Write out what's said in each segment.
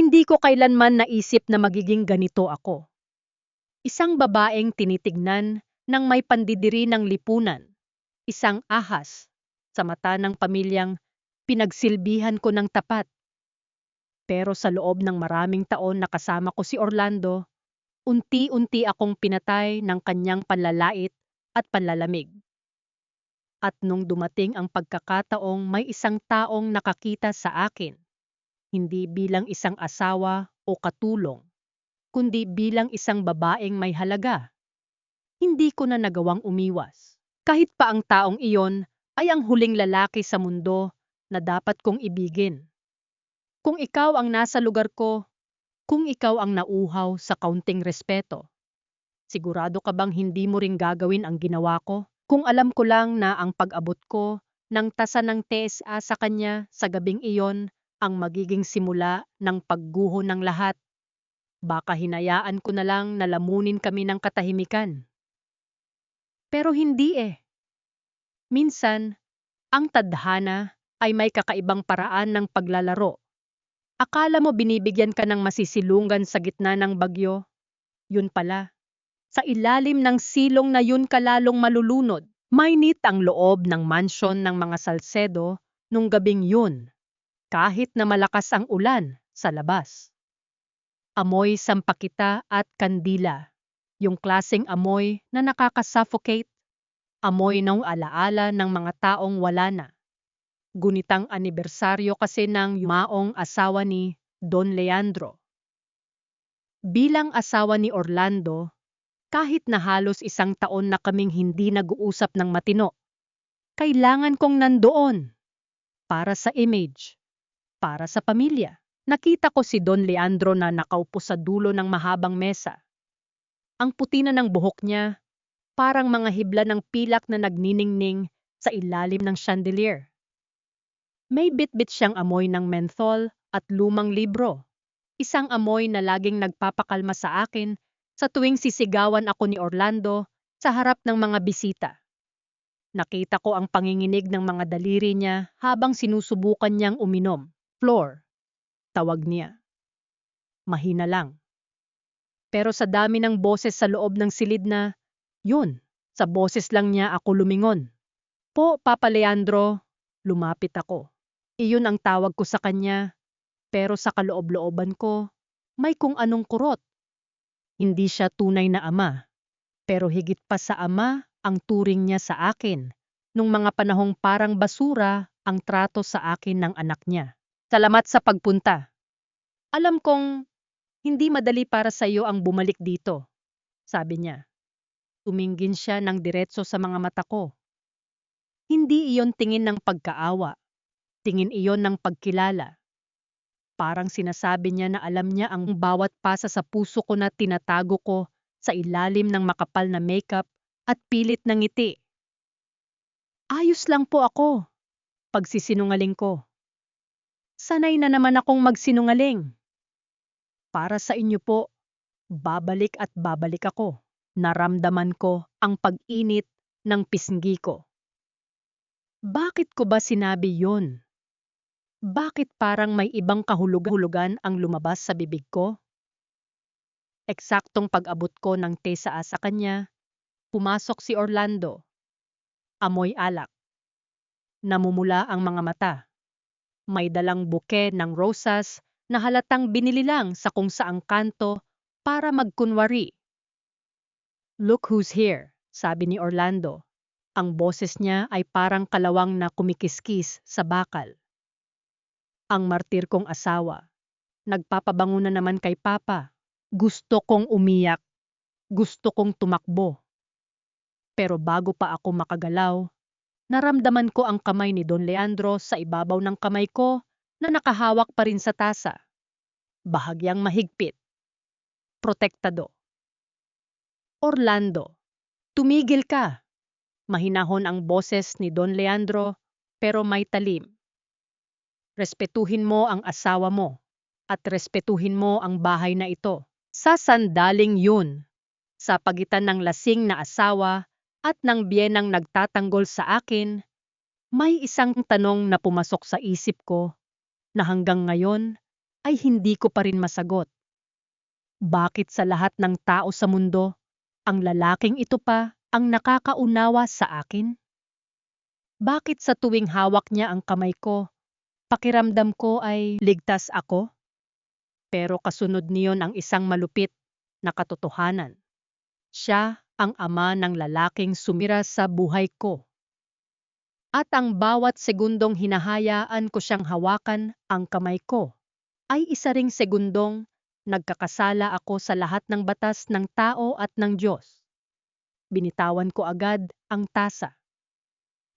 Hindi ko kailanman naisip na magiging ganito ako. Isang babaeng tinitignan ng may pandidiri ng lipunan. Isang ahas sa mata ng pamilyang pinagsilbihan ko ng tapat. Pero sa loob ng maraming taon na kasama ko si Orlando, unti-unti akong pinatay ng kanyang panlalait at panlalamig. At nung dumating ang pagkakataong may isang taong nakakita sa akin, hindi bilang isang asawa o katulong, kundi bilang isang babaeng may halaga, hindi ko na nagawang umiwas. Kahit pa ang taong iyon ay ang huling lalaki sa mundo na dapat kong ibigin. Kung ikaw ang nasa lugar ko, kung ikaw ang nauuhaw sa kaunting respeto, sigurado ka bang hindi mo ring gagawin ang ginawa ko? Kung alam ko lang na ang pag-abot ko ng tasa ng TSA sa kanya sa gabing iyon ang magiging simula ng pagguho ng lahat, baka hinayaan ko na lang na lamunin kami ng katahimikan. Pero hindi eh. Minsan, ang tadhana ay may kakaibang paraan ng paglalaro. Akala mo binibigyan ka ng masisilungan sa gitna ng bagyo? Yun pala. Sa ilalim ng silong na yun ka lalong malulunod. Mainit ang loob ng mansyon ng mga Salcedo nung gabing yun, kahit na malakas ang ulan sa labas. Amoy sampakita at kandila, yung klaseng amoy na nakakasuffocate, amoy ng alaala ng mga taong wala na. Gunitang anibersaryo kasi ng yumaong asawa ni Don Leandro. Bilang asawa ni Orlando, kahit na halos isang taon na kaming hindi nag-uusap ng matino, kailangan kong nandoon. Para sa image, para sa pamilya. Nakita ko si Don Leandro na nakaupo sa dulo ng mahabang mesa. Ang puti na ng buhok niya, parang mga hibla ng pilak na nagniningning sa ilalim ng chandelier. May bit-bit siyang amoy ng menthol at lumang libro. Isang amoy na laging nagpapakalma sa akin sa tuwing sisigawan ako ni Orlando sa harap ng mga bisita. Nakita ko ang panginginig ng mga daliri niya habang sinusubukan niyang uminom. Floor, tawag niya. Mahina lang. Pero sa dami ng boses sa loob ng silid na, yun, sa boses lang niya ako lumingon. Po, Papa Leandro, lumapit ako. Iyon ang tawag ko sa kanya, pero sa kaloob-looban ko, may kung anong kurot. Hindi siya tunay na ama, pero higit pa sa ama ang turing niya sa akin nung mga panahong parang basura ang trato sa akin ng anak niya. Salamat sa pagpunta. Alam kong hindi madali para sa iyo ang bumalik dito, sabi niya. Tumingin siya ng diretso sa mga mata ko. Hindi iyon tingin ng pagkaawa, tingin iyon ng pagkilala. Parang sinasabi niya na alam niya ang bawat pasa sa puso ko na tinatago ko sa ilalim ng makapal na makeup at pilit na ngiti. Ayos lang po ako, pagsisinungaling ko. Sanay na naman akong magsinungaling. Para sa inyo po, babalik at babalik ako. Naramdaman ko ang pag-init ng pisngi ko. Bakit ko ba sinabi yun? Bakit parang may ibang kahulug-hulugan ang lumabas sa bibig ko? Eksaktong pag-abot ko ng tesa sa kanya, pumasok si Orlando. Amoy alak. Namumula ang mga mata. May dalang buke ng rosas na halatang binili lang sa kung saang kanto para magkunwari. Look who's here, sabi ni Orlando. Ang boses niya ay parang kalawang na kumikiskis sa bakal. Ang martir kong asawa. Nagpapabango na naman kay Papa. Gusto kong umiyak. Gusto kong tumakbo. Pero bago pa ako makagalaw, naramdaman ko ang kamay ni Don Leandro sa ibabaw ng kamay ko na nakahawak pa rin sa tasa. Bahagyang mahigpit. Protektado. Orlando, tumigil ka. Mahinahon ang boses ni Don Leandro pero may talim. Respetuhin mo ang asawa mo at respetuhin mo ang bahay na ito. Sa sandaling yun, sa pagitan ng lasing na asawa at ng biyenang nagtatanggol sa akin, may isang tanong na pumasok sa isip ko na hanggang ngayon ay hindi ko pa rin masagot. Bakit sa lahat ng tao sa mundo, ang lalaking ito pa ang nakakaunawa sa akin? Bakit sa tuwing hawak niya ang kamay ko, pakiramdam ko ay ligtas ako? Pero kasunod niyon ang isang malupit na katotohanan. Siya ang ama ng lalaking sumira sa buhay ko. At ang bawat segundong hinahayaan ko siyang hawakan ang kamay ko, ay isa ring segundong nagkakasala ako sa lahat ng batas ng tao at ng Diyos. Binitawan ko agad ang tasa.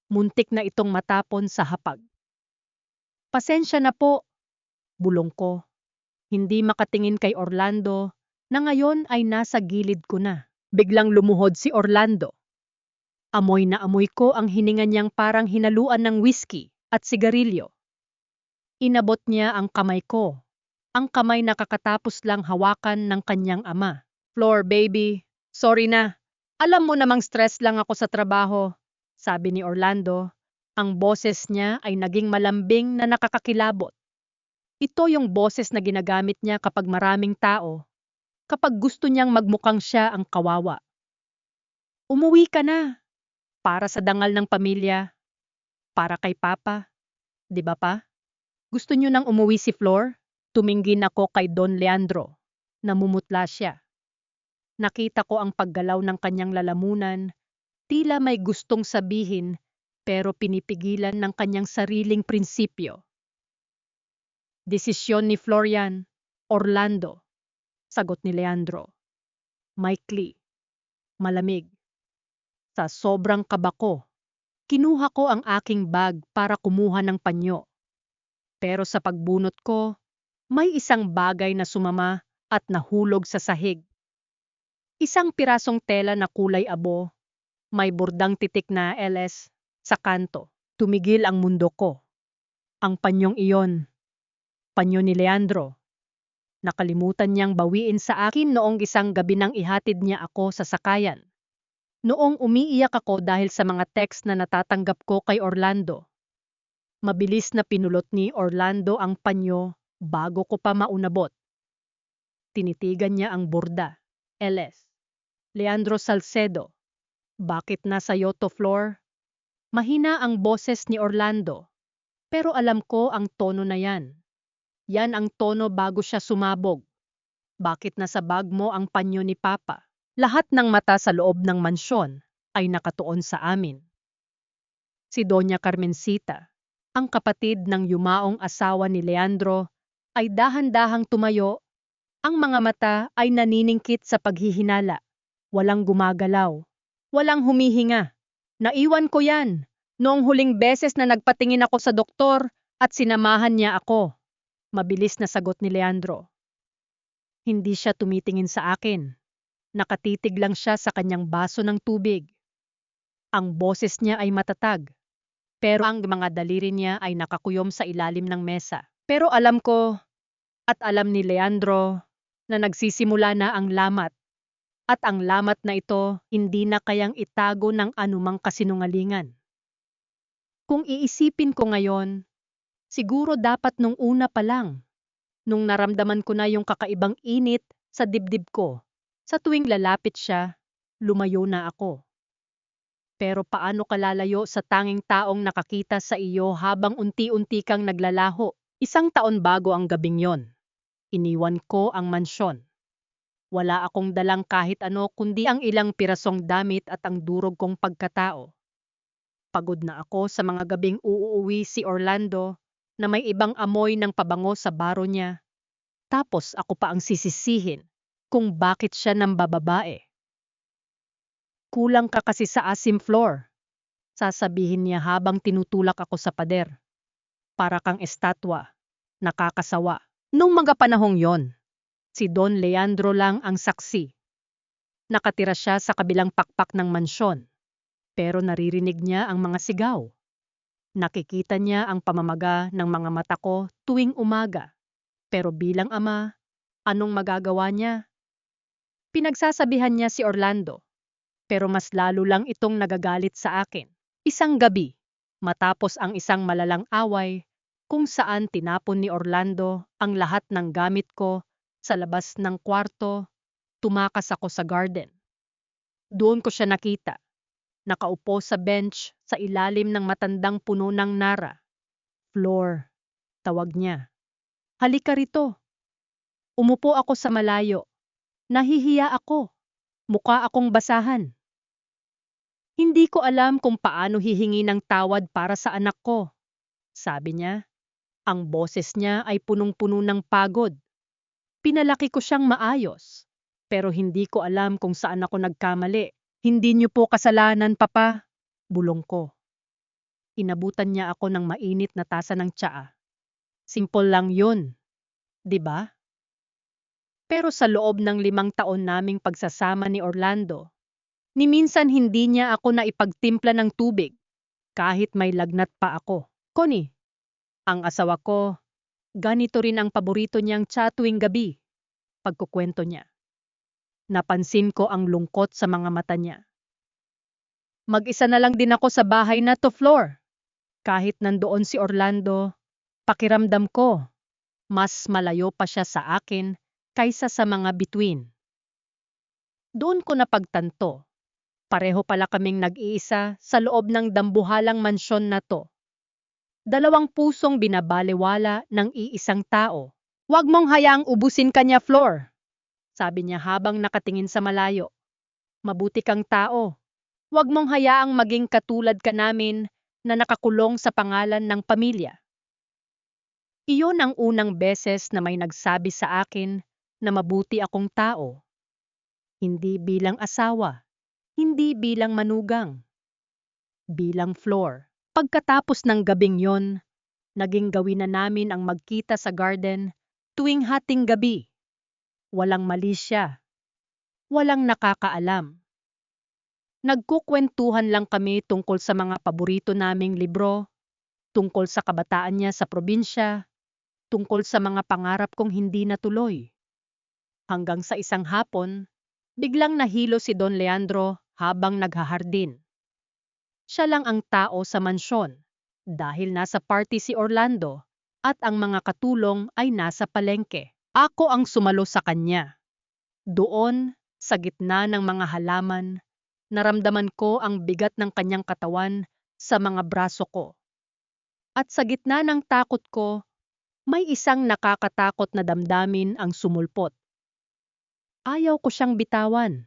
Muntik na itong matapon sa hapag. Pasensya na po, bulong ko. Hindi makatingin kay Orlando na ngayon ay nasa gilid ko na. Biglang lumuhod si Orlando. Amoy na amoy ko ang hininga niyang parang hinaluan ng whiskey at sigarilyo. Inabot niya ang kamay ko. Ang kamay na kakatapos lang hawakan ng kanyang ama. Floor, baby. Sorry na. Alam mo namang stress lang ako sa trabaho, sabi ni Orlando. Ang boses niya ay naging malambing na nakakakilabot. Ito yung boses na ginagamit niya kapag maraming tao, kapag gusto niyang magmukhang siya ang kawawa. Umuwi ka na. Para sa dangal ng pamilya. Para kay Papa. Di ba pa? Gusto niyo nang umuwi si Flor? Tumingin ako kay Don Leandro. Namumutla siya. Nakita ko ang paggalaw ng kanyang lalamunan, tila may gustong sabihin pero pinipigilan ng kanyang sariling prinsipyo. Desisyon ni Florian, Orlando, sagot ni Leandro. Maikli, malamig. Sa sobrang kaba ko, kinuha ko ang aking bag para kumuha ng panyo. Pero sa pagbunot ko, may isang bagay na sumama at nahulog sa sahig. Isang pirasong tela na kulay abo, may bordang titik na LS sa kanto. Tumigil ang mundo ko. Ang panyong iyon, panyo ni Leandro. Nakalimutan niyang bawiin sa akin noong isang gabi nang ihatid niya ako sa sakayan. Noong umiiyak ako dahil sa mga text na natatanggap ko kay Orlando. Mabilis na pinulot ni Orlando ang panyo bago ko pa maunabot. Tinitigan niya ang borda. LS. Leandro Salcedo. Bakit nasa Yoto Floor? Mahina ang boses ni Orlando. Pero alam ko ang tono na yan. Yan ang tono bago siya sumabog. Bakit nasa bag mo ang panyo ni Papa? Lahat ng mata sa loob ng mansyon ay nakatuon sa amin. Si Doña Carmencita, ang kapatid ng yumaong asawa ni Leandro, ay dahan-dahang tumayo. Ang mga mata ay naniningkit sa paghihinala. Walang gumagalaw. Walang humihinga. Naiwan ko yan. Noong huling beses na nagpatingin ako sa doktor at sinamahan niya ako. Mabilis na sagot ni Leandro. Hindi siya tumitingin sa akin. Nakatitig lang siya sa kanyang baso ng tubig. Ang boses niya ay matatag. Pero ang mga daliri niya ay nakakuyom sa ilalim ng mesa. Pero alam ko at alam ni Leandro na nagsisimula na ang lamat. At ang lamat na ito hindi na kayang itago ng anumang kasinungalingan. Kung iisipin ko ngayon, siguro dapat nung una pa lang, nung naramdaman ko na yung kakaibang init sa dibdib ko, sa tuwing lalapit siya, lumayo na ako. Pero paano ka lalayo sa tanging taong nakakita sa iyo habang unti-unti kang naglalaho? 1 taon bago ang gabing yon. Iniwan ko ang mansyon. Wala akong dalang kahit ano kundi ang ilang pirasong damit at ang durog kong pagkatao. Pagod na ako sa mga gabing uuwi si Orlando na may ibang amoy ng pabango sa baro niya. Tapos ako pa ang sisisihin kung bakit siya nambababae. Kulang ka kasi sa asim floor, sasabihin niya habang tinutulak ako sa pader. Para kang estatwa, nakakasawa. Nung mga panahong yon, si Don Leandro lang ang saksi. Nakatira siya sa kabilang pakpak ng mansyon, pero naririnig niya ang mga sigaw. Nakikita niya ang pamamaga ng mga mata ko tuwing umaga. Pero bilang ama, anong magagawa niya? Pinagsasabihan niya si Orlando, pero mas lalo lang itong nagagalit sa akin. Isang gabi, matapos ang isang malalang away, kung saan tinapon ni Orlando ang lahat ng gamit ko sa labas ng kwarto. Tumakas ako sa garden. Doon ko siya nakita, nakaupo sa bench sa ilalim ng matandang puno ng nara. Floor, tawag niya. Halika rito. Umupo ako sa malayo. Nahihiya ako. Mukha akong basahan. Hindi ko alam kung paano hihingi ng tawad para sa anak ko. Sabi niya, ang boses niya ay punong-puno ng pagod. Pinalaki ko siyang maayos, pero hindi ko alam kung saan ako nagkamali. Hindi niyo po kasalanan, Papa. Bulong ko. Inabutan niya ako ng mainit na tasa ng tsaa. Simple lang yun, di ba? Pero sa loob ng 5 taon naming pagsasama ni Orlando, ni minsan hindi niya ako naipagtimpla ng tubig, kahit may lagnat pa ako. Connie, ang asawa ko, ganito rin ang paborito niyang tsa tuwing gabi. Pagkukwento niya. Napansin ko ang lungkot sa mga mata niya. Mag-isa na lang din ako sa bahay na to, Floor. Kahit nandoon si Orlando, pakiramdam ko, mas malayo pa siya sa akin kaysa sa mga bituin. Doon ko napagtanto, pareho pala kaming nag-iisa sa loob ng dambuhalang mansyon na to. 2 pusong binabaliwala ng iisang tao. Huwag mong hayaang ubusin kanya, Floor. Sabi niya habang nakatingin sa malayo. Mabuti kang tao. Huwag mong hayaang maging katulad ka namin na nakakulong sa pangalan ng pamilya. Iyon ang unang beses na may nagsabi sa akin na mabuti akong tao. Hindi bilang asawa, hindi bilang manugang, bilang Floor. Pagkatapos ng gabing yon, naging gawin na namin ang magkita sa garden tuwing hating gabi. Walang mali siya. Walang nakakaalam. Nagkukwentuhan lang kami tungkol sa mga paborito naming libro, tungkol sa kabataan niya sa probinsya, tungkol sa mga pangarap kong hindi natuloy. Hanggang sa isang hapon, biglang nahilo si Don Leandro habang naghahardin. Siya lang ang tao sa mansyon dahil nasa party si Orlando at ang mga katulong ay nasa palengke. Ako ang sumalo sa kanya. Doon, sa gitna ng mga halaman, naramdaman ko ang bigat ng kanyang katawan sa mga braso ko. At sa gitna ng takot ko, may isang nakakatakot na damdamin ang sumulpot. Ayaw ko siyang bitawan.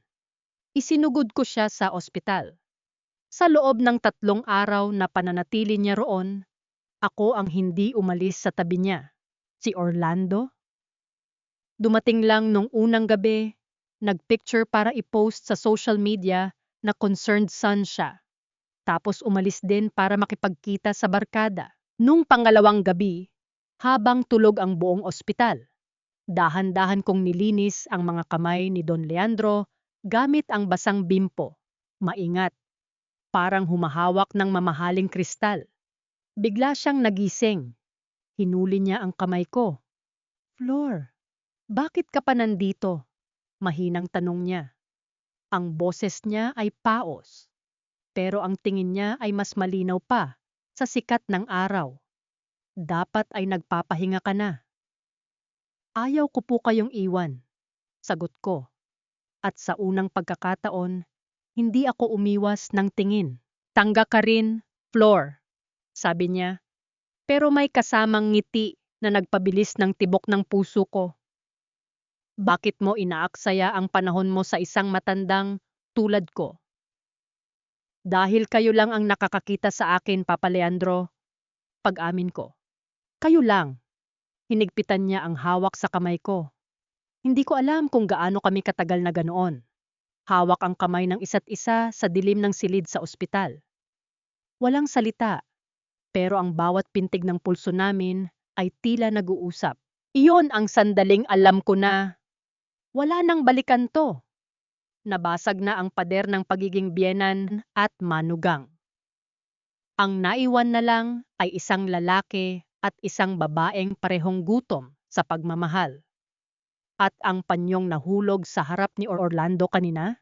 Isinugod ko siya sa ospital. Sa loob ng 3 araw na pananatili niya roon, ako ang hindi umalis sa tabi niya. Si Orlando? Dumating lang nung unang gabi, nagpicture para i-post sa social media na concerned son siya. Tapos umalis din para makipagkita sa barkada. Nung pangalawang gabi, habang tulog ang buong ospital, dahan-dahan kong nilinis ang mga kamay ni Don Leandro gamit ang basang bimpo. Maingat, parang humahawak ng mamahaling kristal. Bigla siyang nagising. Hinuli niya ang kamay ko. Floor, bakit ka pa nandito? Mahinang tanong niya. Ang boses niya ay paos, pero ang tingin niya ay mas malinaw pa sa sikat ng araw. Dapat ay nagpapahinga ka na. Ayaw ko po kayong iwan, sagot ko. At sa unang pagkakataon, hindi ako umiwas ng tingin. Tangga ka rin, Floor, sabi niya, pero may kasamang ngiti na nagpabilis ng tibok ng puso ko. Bakit mo inaaksaya ang panahon mo sa isang matandang tulad ko? Dahil kayo lang ang nakakakita sa akin, Papa Leandro. Pag-amin ko. Kayo lang. Hinigpitan niya ang hawak sa kamay ko. Hindi ko alam kung gaano kami katagal na ganoon. Hawak ang kamay ng isa't isa sa dilim ng silid sa ospital. Walang salita, pero ang bawat pintig ng pulso namin ay tila nag-uusap. Iyon ang sandaling alam ko na wala nang balikan to. Nabasag na ang pader ng pagiging biyenan at manugang. Ang naiwan na lang ay isang lalaki at isang babaeng parehong gutom sa pagmamahal. At ang panyong nahulog sa harap ni Orlando kanina?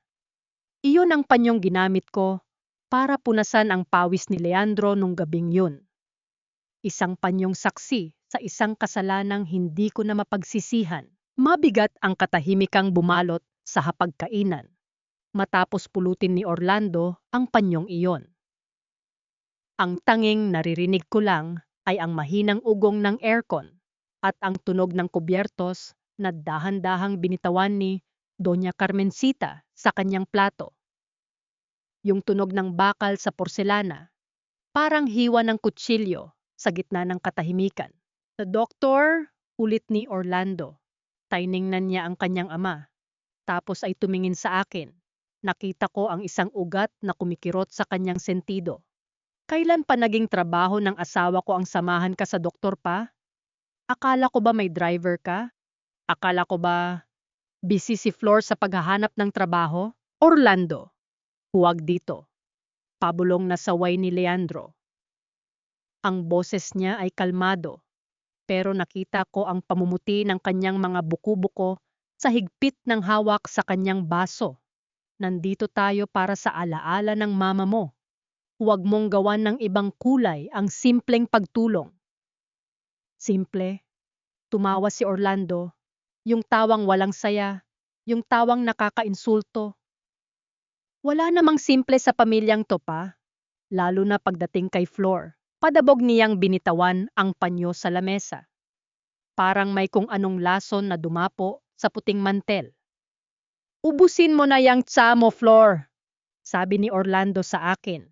Iyon ang panyong ginamit ko para punasan ang pawis ni Leandro nung gabing yun. Isang panyong saksi sa isang kasalanang hindi ko na mapagsisihan. Mabigat ang katahimikang bumalot sa hapagkainan matapos pulutin ni Orlando ang panyong iyon. Ang tanging naririnig ko lang ay ang mahinang ugong ng aircon at ang tunog ng kubyertos na dahan-dahang binitawan ni Doña Carmencita sa kanyang plato. Yung tunog ng bakal sa porselana, parang hiwa ng kutsilyo sa gitna ng katahimikan. "The doktor," ulit ni Orlando. Tiningnan niya ang kanyang ama, tapos ay tumingin sa akin. Nakita ko ang isang ugat na kumikirot sa kanyang sentido. "Kailan pa naging trabaho ng asawa ko ang samahan ka sa doktor pa? Akala ko ba may driver ka? Akala ko ba busy si Flor sa paghahanap ng trabaho?" "Orlando, huwag dito." Pabulong na saway ni Leandro. Ang boses niya ay kalmado, pero nakita ko ang pamumuti ng kanyang mga buko-buko sa higpit ng hawak sa kanyang baso. "Nandito tayo para sa alaala ng mama mo. Huwag mong gawan ng ibang kulay ang simpleng pagtulong." "Simple?" Tumawa si Orlando, yung tawang walang saya, yung tawang nakakainsulto. "Wala namang simple sa pamilyang to pa, lalo na pagdating kay Flor." Padabog niyang binitawan ang panyo sa lamesa. Parang may kung anong lason na dumapo sa puting mantel. "Ubusin mo na yang tsa mo, Flor," sabi ni Orlando sa akin.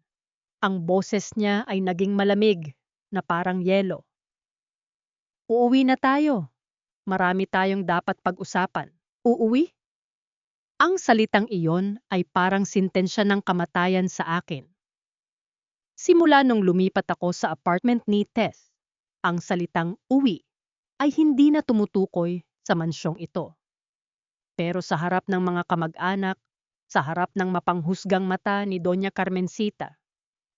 Ang boses niya ay naging malamig na parang yelo. "Uuwi na tayo. Marami tayong dapat pag-usapan." "Uuwi?" Ang salitang iyon ay parang sintensya ng kamatayan sa akin. Simula nung lumipat ako sa apartment ni Tess, ang salitang uwi ay hindi na tumutukoy sa mansyong ito. Pero sa harap ng mga kamag-anak, sa harap ng mapanghusgang mata ni Doña Carmencita,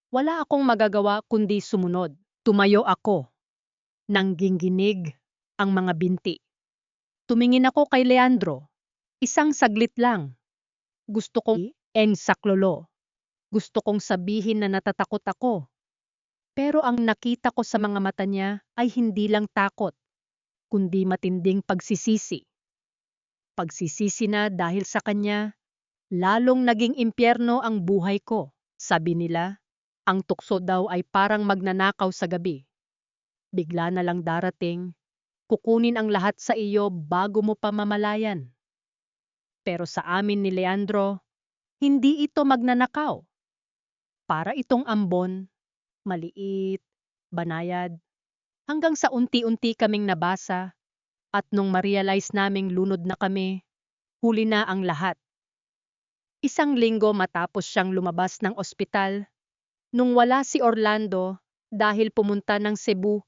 wala akong magagawa kundi sumunod. Tumayo ako. Nangginginig ang mga binti. Tumingin ako kay Leandro. Isang saglit lang. Gusto kong ensaklolo. Gusto kong sabihin na natatakot ako. Pero ang nakita ko sa mga mata niya ay hindi lang takot, kundi matinding pagsisisi. Pagsisisi na dahil sa kanya, lalong naging impyerno ang buhay ko. Sabi nila, ang tukso daw ay parang magnanakaw sa gabi. Bigla na lang darating, kukunin ang lahat sa iyo bago mo pa mamalayan. Pero sa amin ni Leandro, hindi ito magnanakaw. Para itong ambon, maliit, banayad, hanggang sa unti-unti kaming nabasa at nung ma-realize naming lunod na kami, huli na ang lahat. Isang linggo matapos siyang lumabas ng ospital, nung wala si Orlando dahil pumunta ng Cebu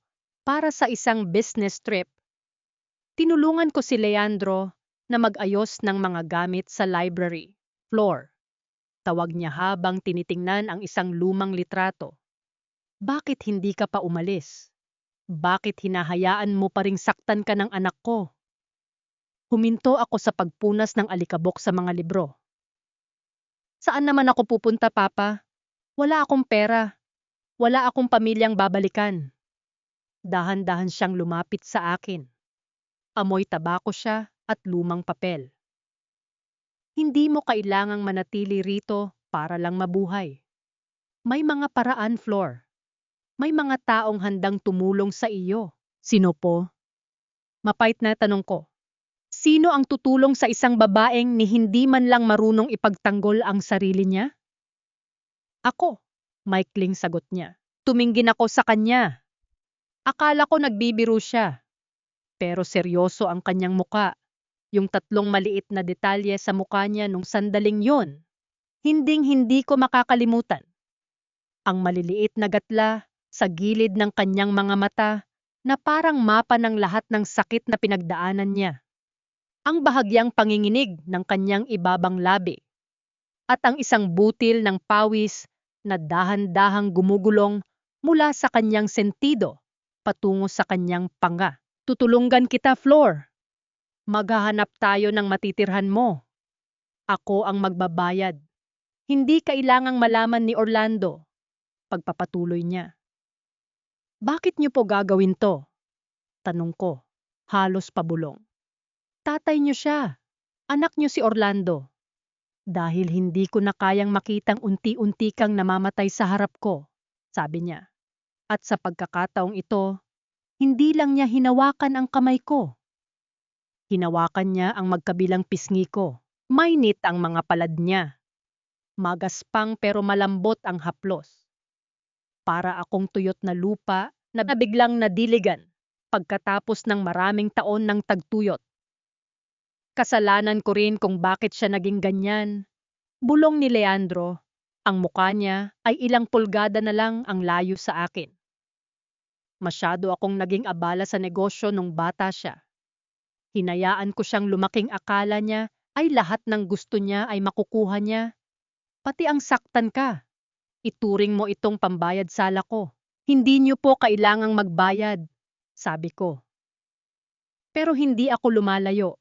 para sa isang business trip, tinulungan ko si Leandro na mag-ayos ng mga gamit sa library floor. Tawag niya habang tinitingnan ang isang lumang litrato. "Bakit hindi ka pa umalis? Bakit hinahayaan mo pa ring saktan ka ng anak ko?" Huminto ako sa pagpunas ng alikabok sa mga libro. "Saan naman ako pupunta, Papa? Wala akong pera. Wala akong pamilyang babalikan." Dahan-dahan siyang lumapit sa akin. Amoy tabako siya at lumang papel. "Hindi mo kailangang manatili rito para lang mabuhay. May mga paraan, Flor. May mga taong handang tumulong sa iyo." "Sino po?" Mapait na tanong ko. Sino ang tutulong sa isang babaeng ni hindi man lang marunong ipagtanggol ang sarili niya? "Ako," maikling sagot niya. Tumingin ako sa kanya. Akala ko nagbibiro siya. Pero seryoso ang kanyang muka. Yung tatlong maliit na detalye sa mukha niya nung sandaling yon, hinding-hindi ko makakalimutan. Ang maliliit na gatla sa gilid ng kanyang mga mata na parang mapa ng lahat ng sakit na pinagdaanan niya. Ang bahagyang panginginig ng kanyang ibabang labi. At ang isang butil ng pawis na dahan-dahang gumugulong mula sa kanyang sentido patungo sa kanyang panga. "Tutulungan kita, Flor. Maghahanap tayo ng matitirhan mo. Ako ang magbabayad. Hindi kailangang malaman ni Orlando." Pagpapatuloy niya. Bakit niyo po gagawin to? Tanong ko, halos pabulong. Tatay niyo siya. Anak niyo si Orlando. Dahil hindi ko na kayang makitang unti-unti kang namamatay sa harap ko, sabi niya. At sa pagkakataong ito, hindi lang niya hinawakan ang kamay ko. Hinawakan niya ang magkabilang pisngi ko. Mainit ang mga palad niya. Magaspang pero malambot ang haplos. Para akong tuyot na lupa na biglang nadiligan pagkatapos ng maraming taon ng tagtuyot. Kasalanan ko rin kung bakit siya naging ganyan. Bulong ni Leandro, ang mukha niya ay ilang pulgada na lang ang layo sa akin. Masyado akong naging abala sa negosyo nung bata siya. Hinayaan ko siyang lumaking akala niya ay lahat ng gusto niya ay makukuha niya. Pati ang saktan ka. Ituring mo itong pambayad sala ko. Hindi niyo po kailangang magbayad, sabi ko. Pero hindi ako lumalayo.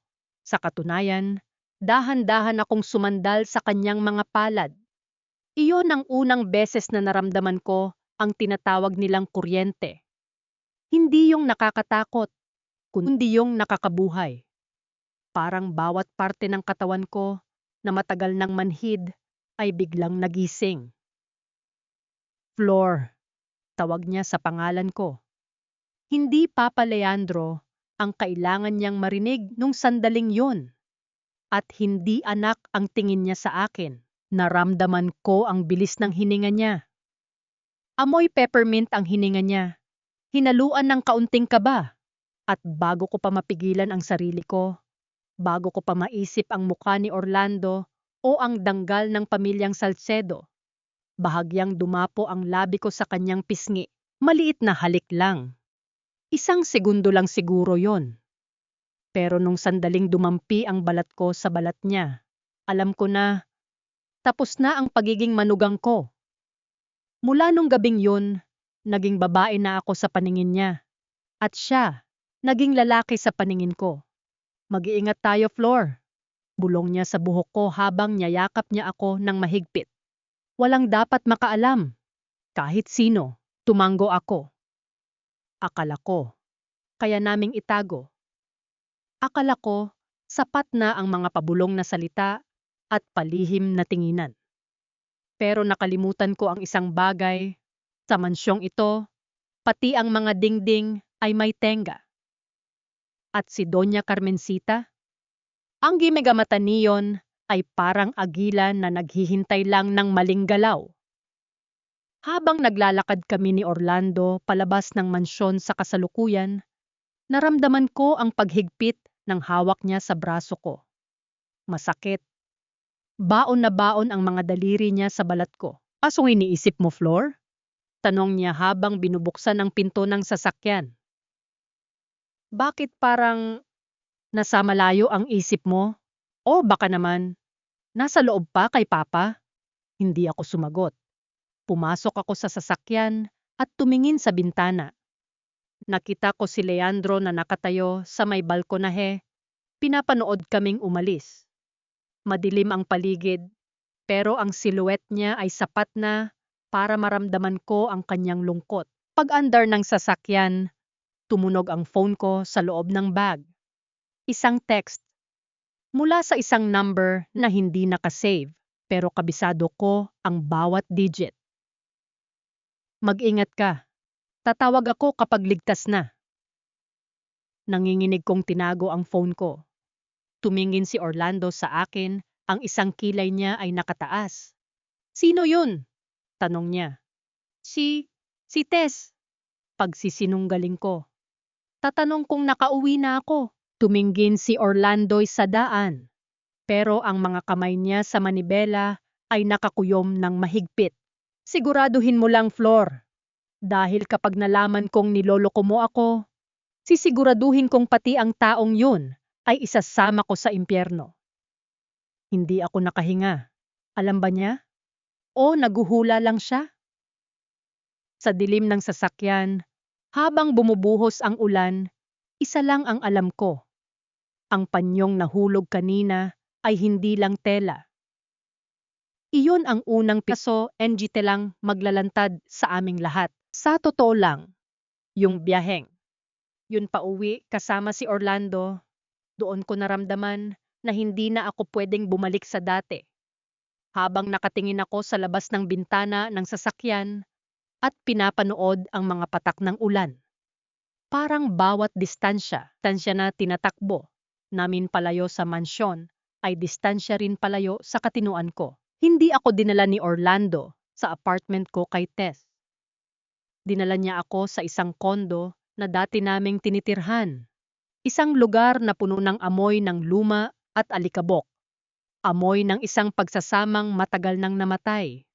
Sa katunayan, dahan-dahan akong sumandal sa kanyang mga palad. Iyon ang unang beses na naramdaman ko ang tinatawag nilang kuryente. Hindi yung nakakatakot, kundi yung nakakabuhay. Parang bawat parte ng katawan ko na matagal nang manhid ay biglang nagising. Floor, tawag niya sa pangalan ko. Hindi Papa Leandro ang kailangan niyang marinig nung sandaling yon. At hindi anak ang tingin niya sa akin. Naramdaman ko ang bilis ng hininga niya. Amoy peppermint ang hininga niya. Hinaluan ng kaunting kaba. At bago ko pa mapigilan ang sarili ko, bago ko pa maisip ang mukha ni Orlando o ang danggal ng pamilyang Salcedo, bahagyang dumapo ang labi ko sa kanyang pisngi. Maliit na halik lang. Isang segundo lang siguro yon. Pero nung sandaling dumampi ang balat ko sa balat niya, alam ko na tapos na ang pagiging manugang ko. Mula nung gabing yun, naging babae na ako sa paningin niya. At siya, naging lalaki sa paningin ko. Mag-iingat tayo, Flor. Bulong niya sa buhok ko habang niyayakap niya ako ng mahigpit. Walang dapat makaalam. Kahit sino, tumango ako. Akala ko, kaya naming itago. Akala ko, sapat na ang mga pabulong na salita at palihim na tinginan. Pero nakalimutan ko ang isang bagay. Sa mansyong ito, pati ang mga dingding ay may tenga. At si Doña Carmencita, ang gimegamata niyon ay parang agilan na naghihintay lang ng maling galaw. Habang naglalakad kami ni Orlando palabas ng mansyon sa kasalukuyan, naramdaman ko ang paghigpit ng hawak niya sa braso ko. Masakit. Baon na baon ang mga daliri niya sa balat ko. Asong iniisip mo, Flor? Tanong niya habang binubuksan ang pinto ng sasakyan. Bakit parang nasa malayo ang isip mo? O baka naman, nasa loob pa kay Papa? Hindi ako sumagot. Pumasok ako sa sasakyan at tumingin sa bintana. Nakita ko si Leandro na nakatayo sa may balkonahe. Pinapanood kaming umalis. Madilim ang paligid, pero ang silhouette niya ay sapat na para maramdaman ko ang kanyang lungkot. Pag-andar ng sasakyan, tumunog ang phone ko sa loob ng bag. Isang text. Mula sa isang number na hindi nakasave, pero kabisado ko ang bawat digit. Mag-ingat ka. Tatawag ako kapag ligtas na. Nanginginig kong tinago ang phone ko. Tumingin si Orlando sa akin, ang isang kilay niya ay nakataas. Sino yun? Tanong niya. Si Tess. Pagsisinunggaling ko. Tatanong kung nakauwi na ako. Tumingin si Orlando sa daan. Pero ang mga kamay niya sa manibela ay nakakuyom ng mahigpit. Siguraduhin mo lang, Flor. Dahil kapag nalaman kong niloloko mo ako, sisiguraduhin kong pati ang taong yun ay isasama ko sa impyerno. Hindi ako nakahinga. Alam ba niya? O naguhula lang siya? Sa dilim ng sasakyan, habang bumubuhos ang ulan, isa lang ang alam ko. Ang panyong nahulog kanina ay hindi lang tela. Iyon ang unang piso NGT lang maglalantad sa aming lahat. Sa totoo lang, Yung biyaheng. Yun pauwi kasama si Orlando, doon ko naramdaman na hindi na ako pwedeng bumalik sa dati. Habang nakatingin ako sa labas ng bintana ng sasakyan at pinapanood ang mga patak ng ulan. Parang bawat distansya na tinatakbo namin palayo sa mansyon ay distansya rin palayo sa katinuan ko. Hindi ako dinala ni Orlando sa apartment ko kay Tess. Dinala niya ako sa isang kondo na dati naming tinitirhan. Isang lugar na puno ng amoy ng luma at alikabok. Amoy ng isang pagsasamang matagal nang namatay.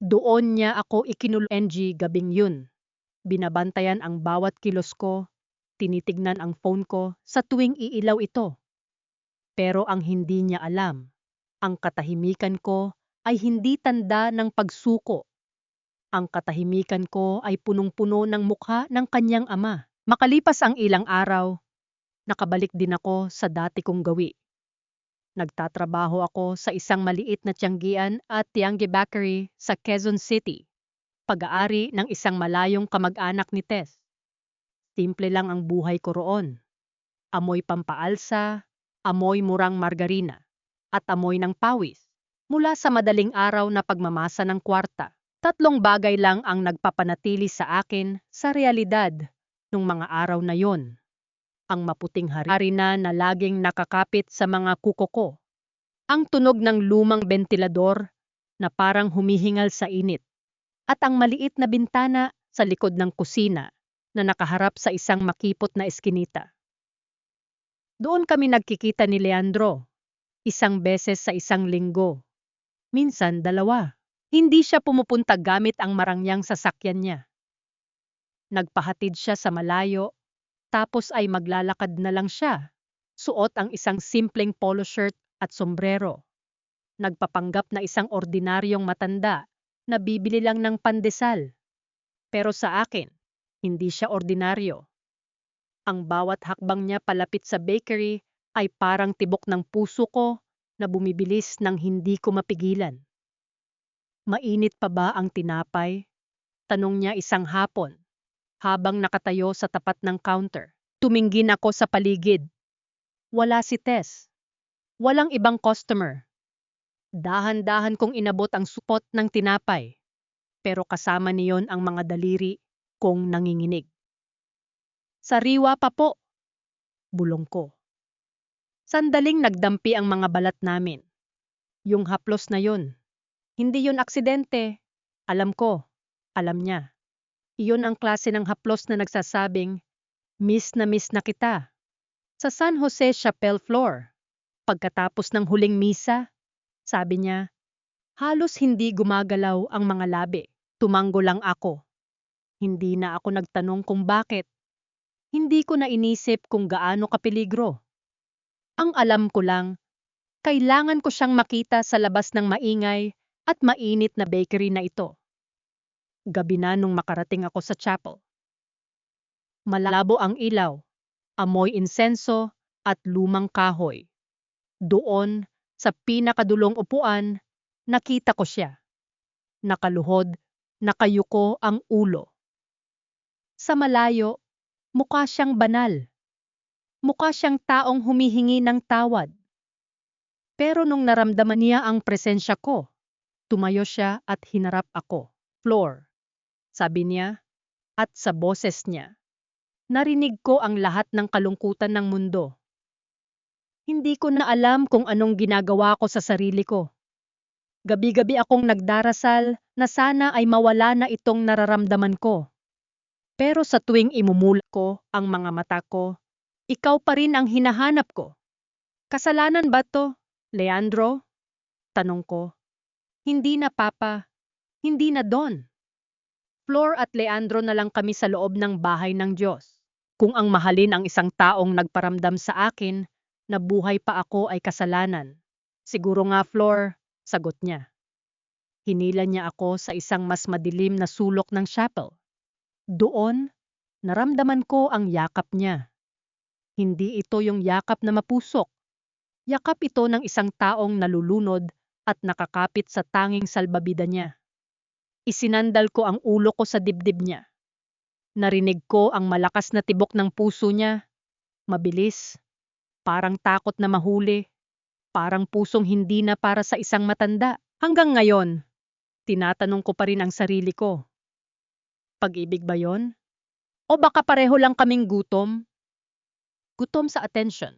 Doon niya ako ikinulong gabing yun. Binabantayan ang bawat kilos ko, tinitignan ang phone ko sa tuwing iilaw ito. Pero ang hindi niya alam, ang katahimikan ko ay hindi tanda ng pagsuko. Ang katahimikan ko ay punong-puno ng mukha ng kanyang ama. Makalipas ang ilang araw, nakabalik din ako sa dati kong gawi. Nagtatrabaho ako sa isang maliit na tiyanggian at Tiangge Bakery sa Quezon City, pag-aari ng isang malayong kamag-anak ni Tess. Simple lang ang buhay ko roon. Amoy pampaalsa, amoy murang margarina, at amoy ng pawis. Mula sa madaling araw na pagmamasa ng kwarta, 3 bagay lang ang nagpapanatili sa akin sa realidad nung mga araw na yon. Ang maputing harina na laging nakakapit sa mga kuko ko. Ang tunog ng lumang bentilador na parang humihingal sa init. At ang maliit na bintana sa likod ng kusina na nakaharap sa isang makipot na eskinita. Doon kami nagkikita ni Leandro, 1 beses sa 1 linggo. Minsan 2. Hindi siya pumupunta gamit ang marangyang sasakyan niya. Nagpahatid siya sa malayo, tapos ay maglalakad na lang siya. Suot ang isang simpleng polo shirt at sombrero. Nagpapanggap na isang ordinaryong matanda na bibili lang ng pandesal. Pero sa akin, hindi siya ordinaryo. Ang bawat hakbang niya palapit sa bakery ay parang tibok ng puso ko na bumibilis nang hindi ko mapigilan. Mainit pa ba ang tinapay? Tanong niya isang hapon, habang nakatayo sa tapat ng counter. Tumingin ako sa paligid. Wala si Tess. Walang ibang customer. Dahan-dahan kong inabot ang supot ng tinapay. Pero kasama niyon ang mga daliri kong nanginginig. Sariwa pa po, bulong ko. Sandaling nagdampi ang mga balat namin. Yung haplos na yun. Hindi yun aksidente. Alam ko, alam niya. Iyon ang klase ng haplos na nagsasabing, miss na kita. Sa San Jose Chapel floor, pagkatapos ng huling misa, sabi niya, halos hindi gumagalaw ang mga labi. Tumango lang ako. Hindi na ako nagtanong kung bakit. Hindi ko na inisip kung gaano kapeligro. Ang alam ko lang, kailangan ko siyang makita sa labas ng maingay at mainit na bakery na ito. Gabi na nung makarating ako sa chapel. Malabo ang ilaw, amoy insenso at lumang kahoy. Doon, sa pinakadulong upuan, nakita ko siya. Nakaluhod, nakayuko ang ulo. Sa malayo, mukha siyang banal. Mukha siyang taong humihingi ng tawad. Pero nung naramdaman niya ang presensya ko, tumayo siya at hinarap ako. Floor, sabi niya, at sa boses niya, narinig ko ang lahat ng kalungkutan ng mundo. Hindi ko na alam kung anong ginagawa ko sa sarili ko. Gabi-gabi akong nagdarasal na sana ay mawala na itong nararamdaman ko. Pero sa tuwing imumulat ko ang mga mata ko, ikaw pa rin ang hinahanap ko. Kasalanan ba to, Leandro? Tanong ko. Hindi na Papa, hindi na Don. Flor at Leandro na lang kami sa loob ng bahay ng Diyos. Kung ang mahalin ang isang taong nagparamdam sa akin na buhay pa ako ay kasalanan. Siguro nga Flor, sagot niya. Hinila niya ako sa isang mas madilim na sulok ng chapel. Doon, naramdaman ko ang yakap niya. Hindi ito yung yakap na mapusok. Yakap ito ng isang taong nalulunod at nakakapit sa tanging salbabida niya. Isinandal ko ang ulo ko sa dibdib niya. Narinig ko ang malakas na tibok ng puso niya. Mabilis, parang takot na mahuli, parang pusong hindi na para sa isang matanda. Hanggang ngayon, tinatanong ko pa rin ang sarili ko. Pag-ibig ba yon? O baka pareho lang kaming gutom? Gutom sa attention?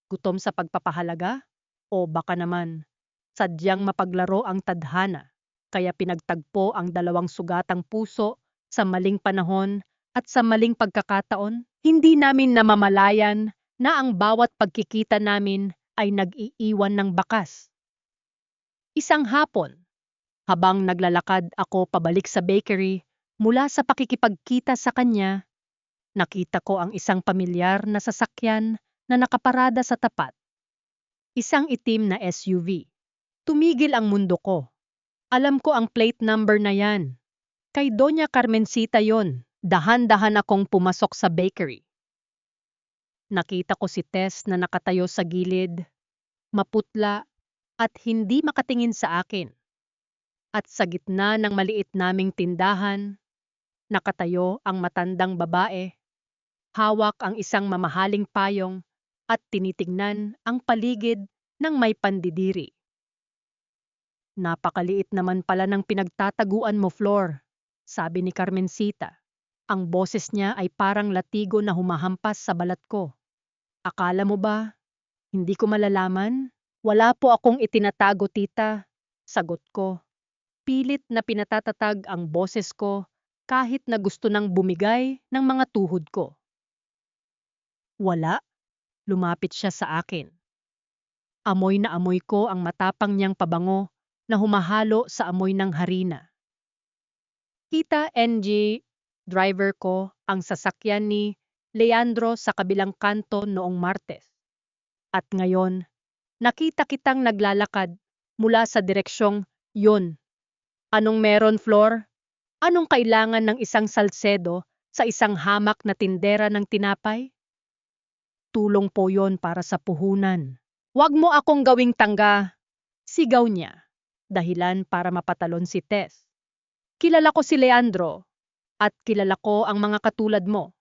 Gutom sa pagpapahalaga? O baka naman, sadyang mapaglaro ang tadhana, kaya pinagtagpo ang dalawang sugatang puso sa maling panahon at sa maling pagkakataon? Hindi namin namamalayan na ang bawat pagkikita namin ay nag-iiwan ng bakas. Isang hapon, habang naglalakad ako pabalik sa bakery mula sa pakikipagkita sa kanya, nakita ko ang isang pamilyar na sasakyan na nakaparada sa tapat. Isang itim na SUV. Tumigil ang mundo ko. Alam ko ang plate number na yan. Kay Doña Carmencita yon. Dahan-dahan akong pumasok sa bakery. Nakita ko si Tess na nakatayo sa gilid, maputla at hindi makatingin sa akin. At sa gitna ng maliit naming tindahan, nakatayo ang matandang babae. Hawak ang isang mamahaling payong at tinitingnan ang paligid ng may pandidiri. Napakaliit naman pala ng pinagtataguan mo, Flor, sabi ni Carmencita. Ang boses niya ay parang latigo na humahampas sa balat ko. Akala mo ba, hindi ko malalaman? Wala po akong itinatago, tita, sagot ko. Pilit na pinatatatag ang boses ko kahit na gusto nang bumigay ng mga tuhod ko. Wala, lumapit siya sa akin. Amoy na amoy ko ang matapang niyang pabango na humahalo sa amoy ng harina. Kita, NG, driver ko ang sasakyan ni Leandro sa kabilang kanto noong Martes. At ngayon, nakita kitang naglalakad mula sa direksyong yun. Anong meron, Flor? Anong kailangan ng isang salsedo sa isang hamak na tindera ng tinapay? Tulong po yon para sa puhunan. Huwag mo akong gawing tangga, sigaw niya, dahilan para mapatalon si Tess. Kilala ko si Leandro at kilala ko ang mga katulad mo.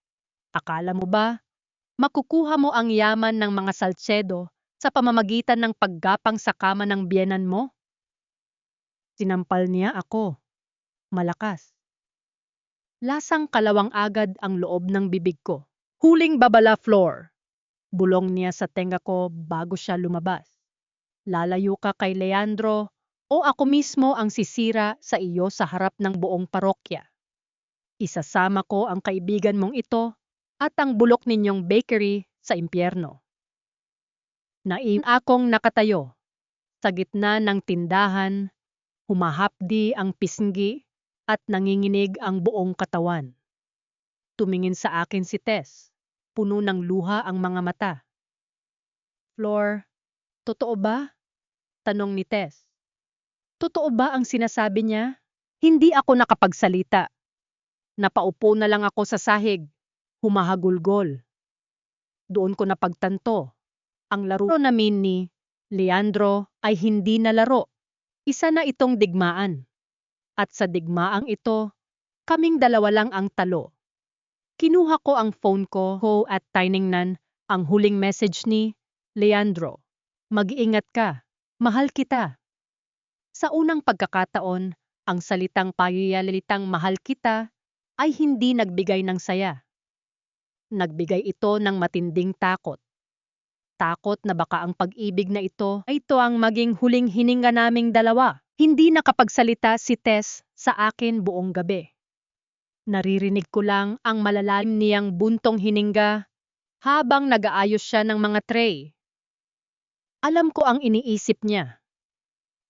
Akala mo ba, makukuha mo ang yaman ng mga salsedo sa pamamagitan ng paggapang sa kama ng biyenan mo? Sinampal niya ako. Malakas. Lasang kalawang agad ang loob ng bibig ko. Huling babala, Flor. Bulong niya sa tenga ko bago siya lumabas. Lalayo ka kay Leandro o ako mismo ang sisira sa iyo sa harap ng buong parokya. Isasama ko ang kaibigan mong ito at ang bulok ninyong bakery sa impyerno. Nain akong nakatayo. Sa gitna ng tindahan, humahapdi ang pisngi at nanginginig ang buong katawan. Tumingin sa akin si Tess. Puno ng luha ang mga mata. Flor, totoo ba? Tanong ni Tess. Totoo ba ang sinasabi niya? Hindi ako nakapagsalita. Napaupo na lang ako sa sahig, humahagulgol. Doon ko napagtanto. Ang laro namin ni Leandro ay hindi na laro. Isa na itong digmaan. At sa digmaang ito, kaming dalawa lang ang talo. Kinuha ko ang phone ko at tiningnan ang huling message ni Leandro. Mag-iingat ka. Mahal kita. Sa unang pagkakataon, ang salitang payayalitang mahal kita ay hindi nagbigay ng saya. Nagbigay ito ng matinding takot. Takot na baka ang pag-ibig na ito ay ito ang maging huling hininga naming dalawa. Hindi nakapagsalita si Tess sa akin buong gabi. Naririnig ko lang ang malalalim niyang buntong hininga habang nag-aayos siya ng mga tray. Alam ko ang iniisip niya.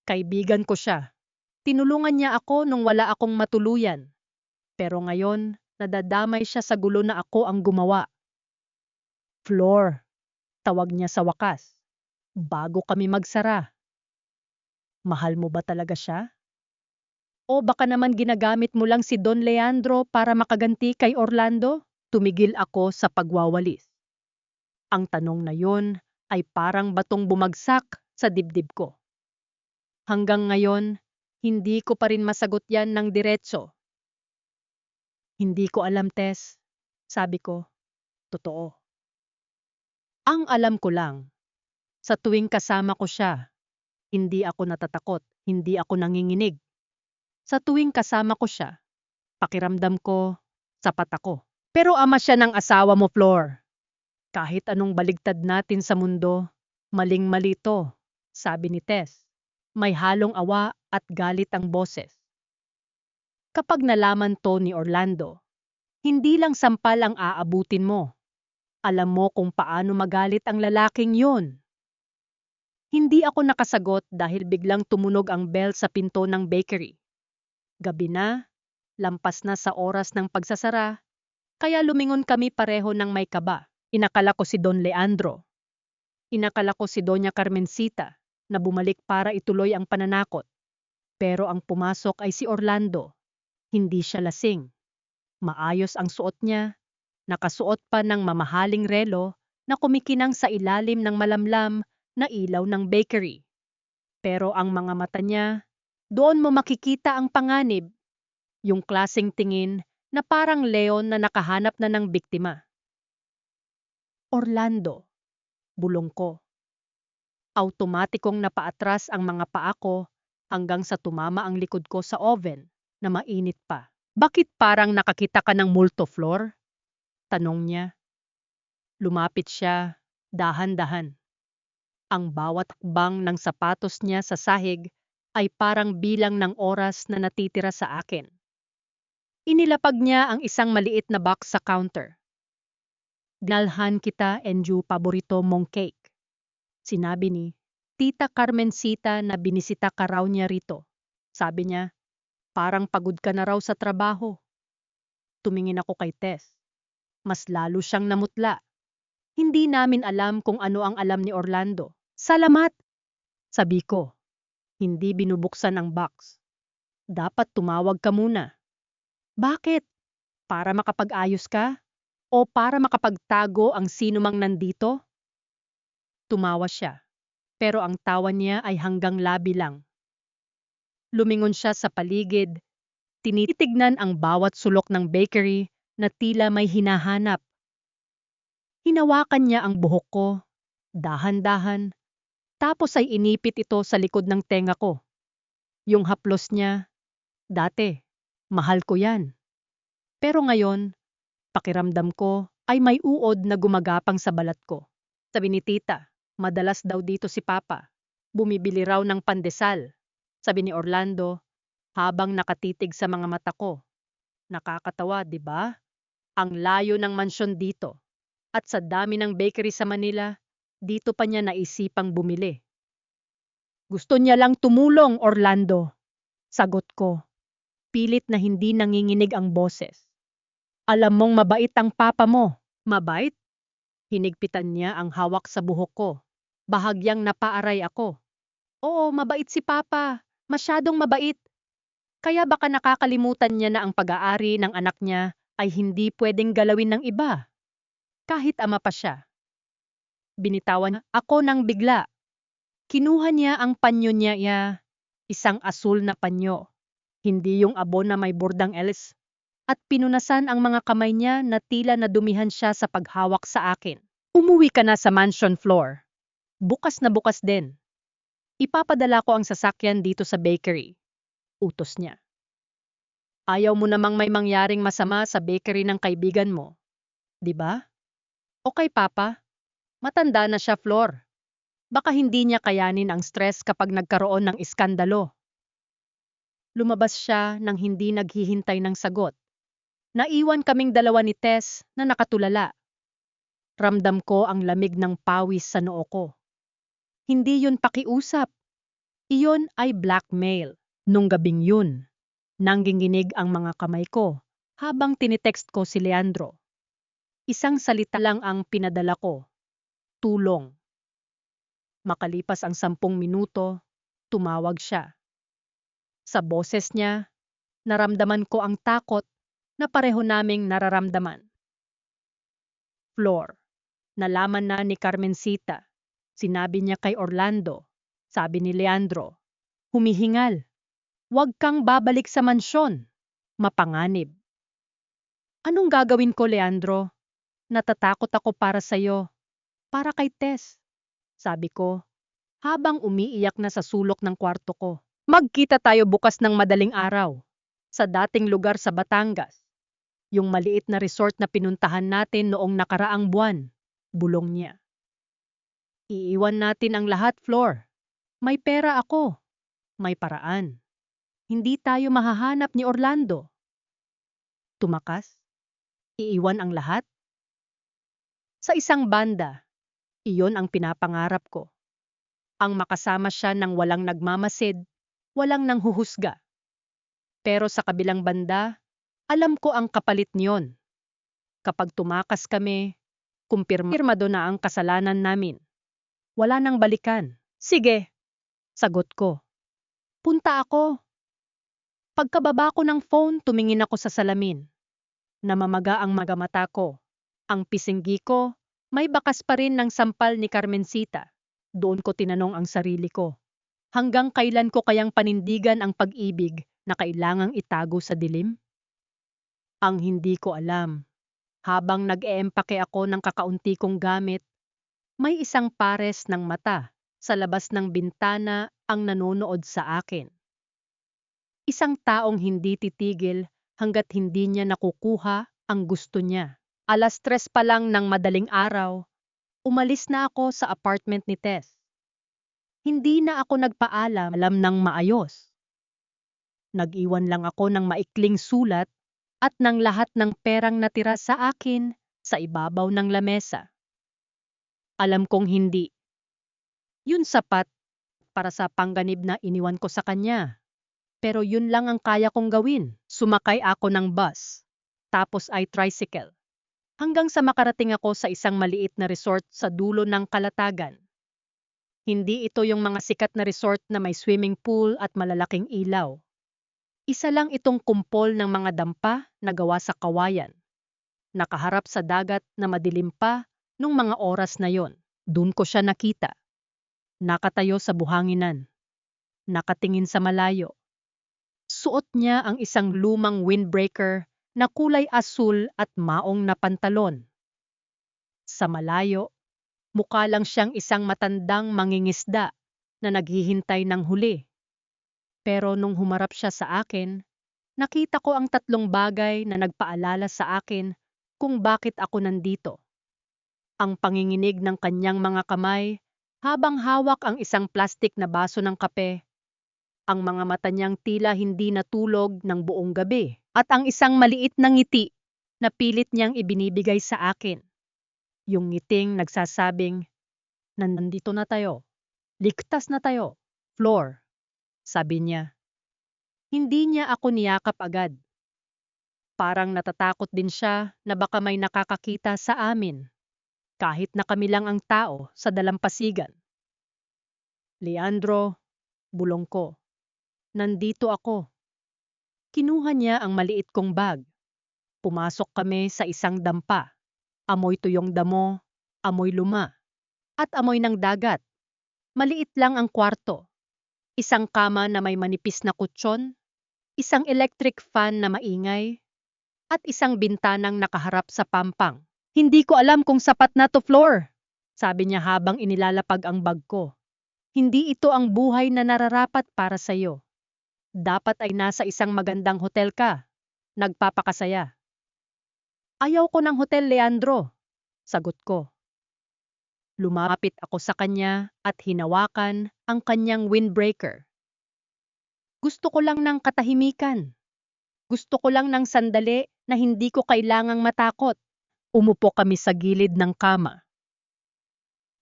Kaibigan ko siya. Tinulungan niya ako nung wala akong matuluyan. Pero ngayon, nadadamay siya sa gulo na ako ang gumawa. Flor, tawag niya sa wakas. Bago kami magsara. Mahal mo ba talaga siya? O baka naman ginagamit mo lang si Don Leandro para makaganti kay Orlando? Tumigil ako sa pagwawalis. Ang tanong na yon ay parang batong bumagsak sa dibdib ko. Hanggang ngayon, hindi ko pa rin masagot yan ng diretso. Hindi ko alam, Tess. Sabi ko, totoo. Ang alam ko lang, sa tuwing kasama ko siya, hindi ako natatakot, hindi ako nanginginig. Sa tuwing kasama ko siya, pakiramdam ko, sapat ako. Pero ama siya ng asawa mo, Flor. Kahit anong baligtad natin sa mundo, maling-mali to, sabi ni Tess. May halong awa at galit ang boses. Kapag nalaman to ni Orlando, hindi lang sampal ang aabutin mo. Alam mo kung paano magalit ang lalaking yun. Hindi ako nakasagot dahil biglang tumunog ang bell sa pinto ng bakery. Gabi na, lampas na sa oras ng pagsasara, kaya lumingon kami pareho ng may kaba. Inakala ko si Don Leandro. Inakala ko si Doña Carmencita na bumalik para ituloy ang pananakot. Pero ang pumasok ay si Orlando. Hindi siya lasing. Maayos ang suot niya. Nakasuot pa ng mamahaling relo na kumikinang sa ilalim ng malamlam na ilaw ng bakery. Pero ang mga mata niya, doon mo makikita ang panganib. Yung klaseng tingin na parang leon na nakahanap na ng biktima. Orlando, bulong ko. Automatikong napaatras ang mga paa ko hanggang sa tumama ang likod ko sa oven na mainit pa. Bakit parang nakakita ka ng multo, Flor? Tanong niya. Lumapit siya, dahan-dahan. Ang bawat hakbang ng sapatos niya sa sahig ay parang bilang ng oras na natitira sa akin. Inilapag niya ang isang maliit na box sa counter. Dinalhan kita enju paborito mong cake. Sinabi ni Tita Carmencita na binisita ka raw niya rito. Sabi niya, parang pagod ka na raw sa trabaho. Tumingin ako kay Tess. Mas lalo siyang namutla. Hindi namin alam kung ano ang alam ni Orlando. Salamat! Sabi ko. Hindi binubuksan ang box. Dapat tumawag ka muna. Bakit? Para makapag-ayos ka? O para makapagtago ang sinumang nandito? Tumawa siya. Pero ang tawa niya ay hanggang labi lang. Lumingon siya sa paligid. Tinitignan ang bawat sulok ng bakery na tila may hinahanap. Hinawakan niya ang buhok ko, dahan-dahan, tapos ay inipit ito sa likod ng tenga ko. Yung haplos niya, dati, mahal ko yan. Pero ngayon, pakiramdam ko ay may uod na gumagapang sa balat ko. Sabi ni Tita, madalas daw dito si Papa. Bumibili raw ng pandesal. Sabi ni Orlando, habang nakatitig sa mga mata ko. Nakakatawa, di ba? Ang layo ng mansyon dito. At sa dami ng bakery sa Manila, dito pa niya naisipang bumili. Gusto niya lang tumulong, Orlando. Sagot ko. Pilit na hindi nanginginig ang boses. Alam mong mabait ang papa mo. Mabait? Hinigpitan niya ang hawak sa buhok ko. Bahagyang napaaray ako. Oo, mabait si Papa. Masyadong mabait. Kaya baka nakakalimutan niya na ang pag-aari ng anak niya ay hindi pwedeng galawin ng iba. Kahit ama pa siya. Binitawan ako ng bigla. Kinuha niya ang panyo niya, isang asul na panyo. Hindi yung abo na may bordang Ls. At pinunasan ang mga kamay niya na tila nadumihan siya sa paghawak sa akin. Umuwi ka na sa mansion floor. Bukas na bukas din. Ipapadala ko ang sasakyan dito sa bakery. Utos niya. Ayaw mo namang may mangyaring masama sa bakery ng kaibigan mo. Di ba? Okay, Papa. Matanda na siya, Flor. Baka hindi niya kayanin ang stress kapag nagkaroon ng iskandalo. Lumabas siya nang hindi naghihintay ng sagot. Naiwan kaming dalawa ni Tess na nakatulala. Ramdam ko ang lamig ng pawis sa noo ko. Hindi yun pakiusap. Iyon ay blackmail. Nung gabing yun, nangginginig ang mga kamay ko habang tinitext ko si Leandro. Isang salita lang ang pinadala ko. Tulong. Makalipas ang 10 minuto, tumawag siya. Sa boses niya, naramdaman ko ang takot na pareho naming nararamdaman. Flor, nalaman na ni Carmencita. Sinabi niya kay Orlando. Sabi ni Leandro, humihingal. Huwag kang babalik sa mansyon. Mapanganib. Anong gagawin ko, Leandro? Natatakot ako para sa'yo. Para kay Tess, sabi ko, habang umiiyak na sa sulok ng kwarto ko. Magkita tayo bukas ng madaling araw, sa dating lugar sa Batangas. Yung maliit na resort na pinuntahan natin noong nakaraang buwan, bulong niya. Iiwan natin ang lahat, Flor. May pera ako. May paraan. Hindi tayo mahahanap ni Orlando. Tumakas? Iiwan ang lahat? Sa isang banda, iyon ang pinapangarap ko. Ang makasama siya ng walang nagmamasid, walang nanghuhusga. Pero sa kabilang banda, alam ko ang kapalit niyon. Kapag tumakas kami, kumpirmado na ang kasalanan namin. Wala nang balikan. Sige, sagot ko. Punta ako. Pagkababa ko ng phone, tumingin ako sa salamin. Namamaga ang magamata ko. Ang pisinggi ko, may bakas pa rin ng sampal ni Carmencita. Doon ko tinanong ang sarili ko. Hanggang kailan ko kayang panindigan ang pag-ibig na kailangang itago sa dilim? Ang hindi ko alam. Habang nag-eempake ako ng kakaunti kong gamit, may isang pares ng mata sa labas ng bintana ang nanonood sa akin. Isang taong hindi titigil hanggat hindi niya nakukuha ang gusto niya. 3:00 pa lang ng madaling araw, umalis na ako sa apartment ni Tess. Hindi na ako nagpaalam ng maayos. Nag-iwan lang ako ng maikling sulat at ng lahat ng perang natira sa akin sa ibabaw ng lamesa. Alam kong hindi. Yun sapat para sa pangganib na iniwan ko sa kanya. Pero yun lang ang kaya kong gawin. Sumakay ako ng bus, tapos ay tricycle. Hanggang sa makarating ako sa isang maliit na resort sa dulo ng Kalatagan. Hindi ito yung mga sikat na resort na may swimming pool at malalaking ilaw. Isa lang itong kumpol ng mga dampa na gawa sa kawayan. Nakaharap sa dagat na madilim pa nung mga oras na yon. Doon ko siya nakita. Nakatayo sa buhanginan. Nakatingin sa malayo. Suot niya ang isang lumang windbreaker na kulay asul at maong na pantalon. Sa malayo, mukha lang siyang isang matandang mangingisda na naghihintay ng huli. Pero nung humarap siya sa akin, nakita ko ang 3 bagay na nagpaalala sa akin kung bakit ako nandito. Ang panginginig ng kanyang mga kamay habang hawak ang isang plastik na baso ng kape, ang mga mata niyang tila hindi natulog ng buong gabi, at ang isang maliit na ngiti na pilit niyang ibinibigay sa akin. Yung ngiting nagsasabing, nandito na tayo. Ligtas na tayo. Floor, sabi niya. Hindi niya ako niyakap agad. Parang natatakot din siya na baka may nakakakita sa amin, kahit na kami lang ang tao sa dalampasigan. Leandro, bulong ko. Nandito ako. Kinuha niya ang maliit kong bag. Pumasok kami sa isang dampa. Amoy tuyong damo, amoy luma, at amoy ng dagat. Maliit lang ang kwarto. Isang kama na may manipis na kutsyon, isang electric fan na maingay, at isang bintanang nakaharap sa pampang. Hindi ko alam kung sapat na to, Floor, sabi niya habang inilalapag ang bag ko. Hindi ito ang buhay na nararapat para sa'yo. Dapat ay nasa isang magandang hotel ka. Nagpapakasaya. Ayaw ko ng hotel, Leandro, sagot ko. Lumapit ako sa kanya at hinawakan ang kanyang windbreaker. Gusto ko lang ng katahimikan. Gusto ko lang ng sandali na hindi ko kailangang matakot. Umupo kami sa gilid ng kama.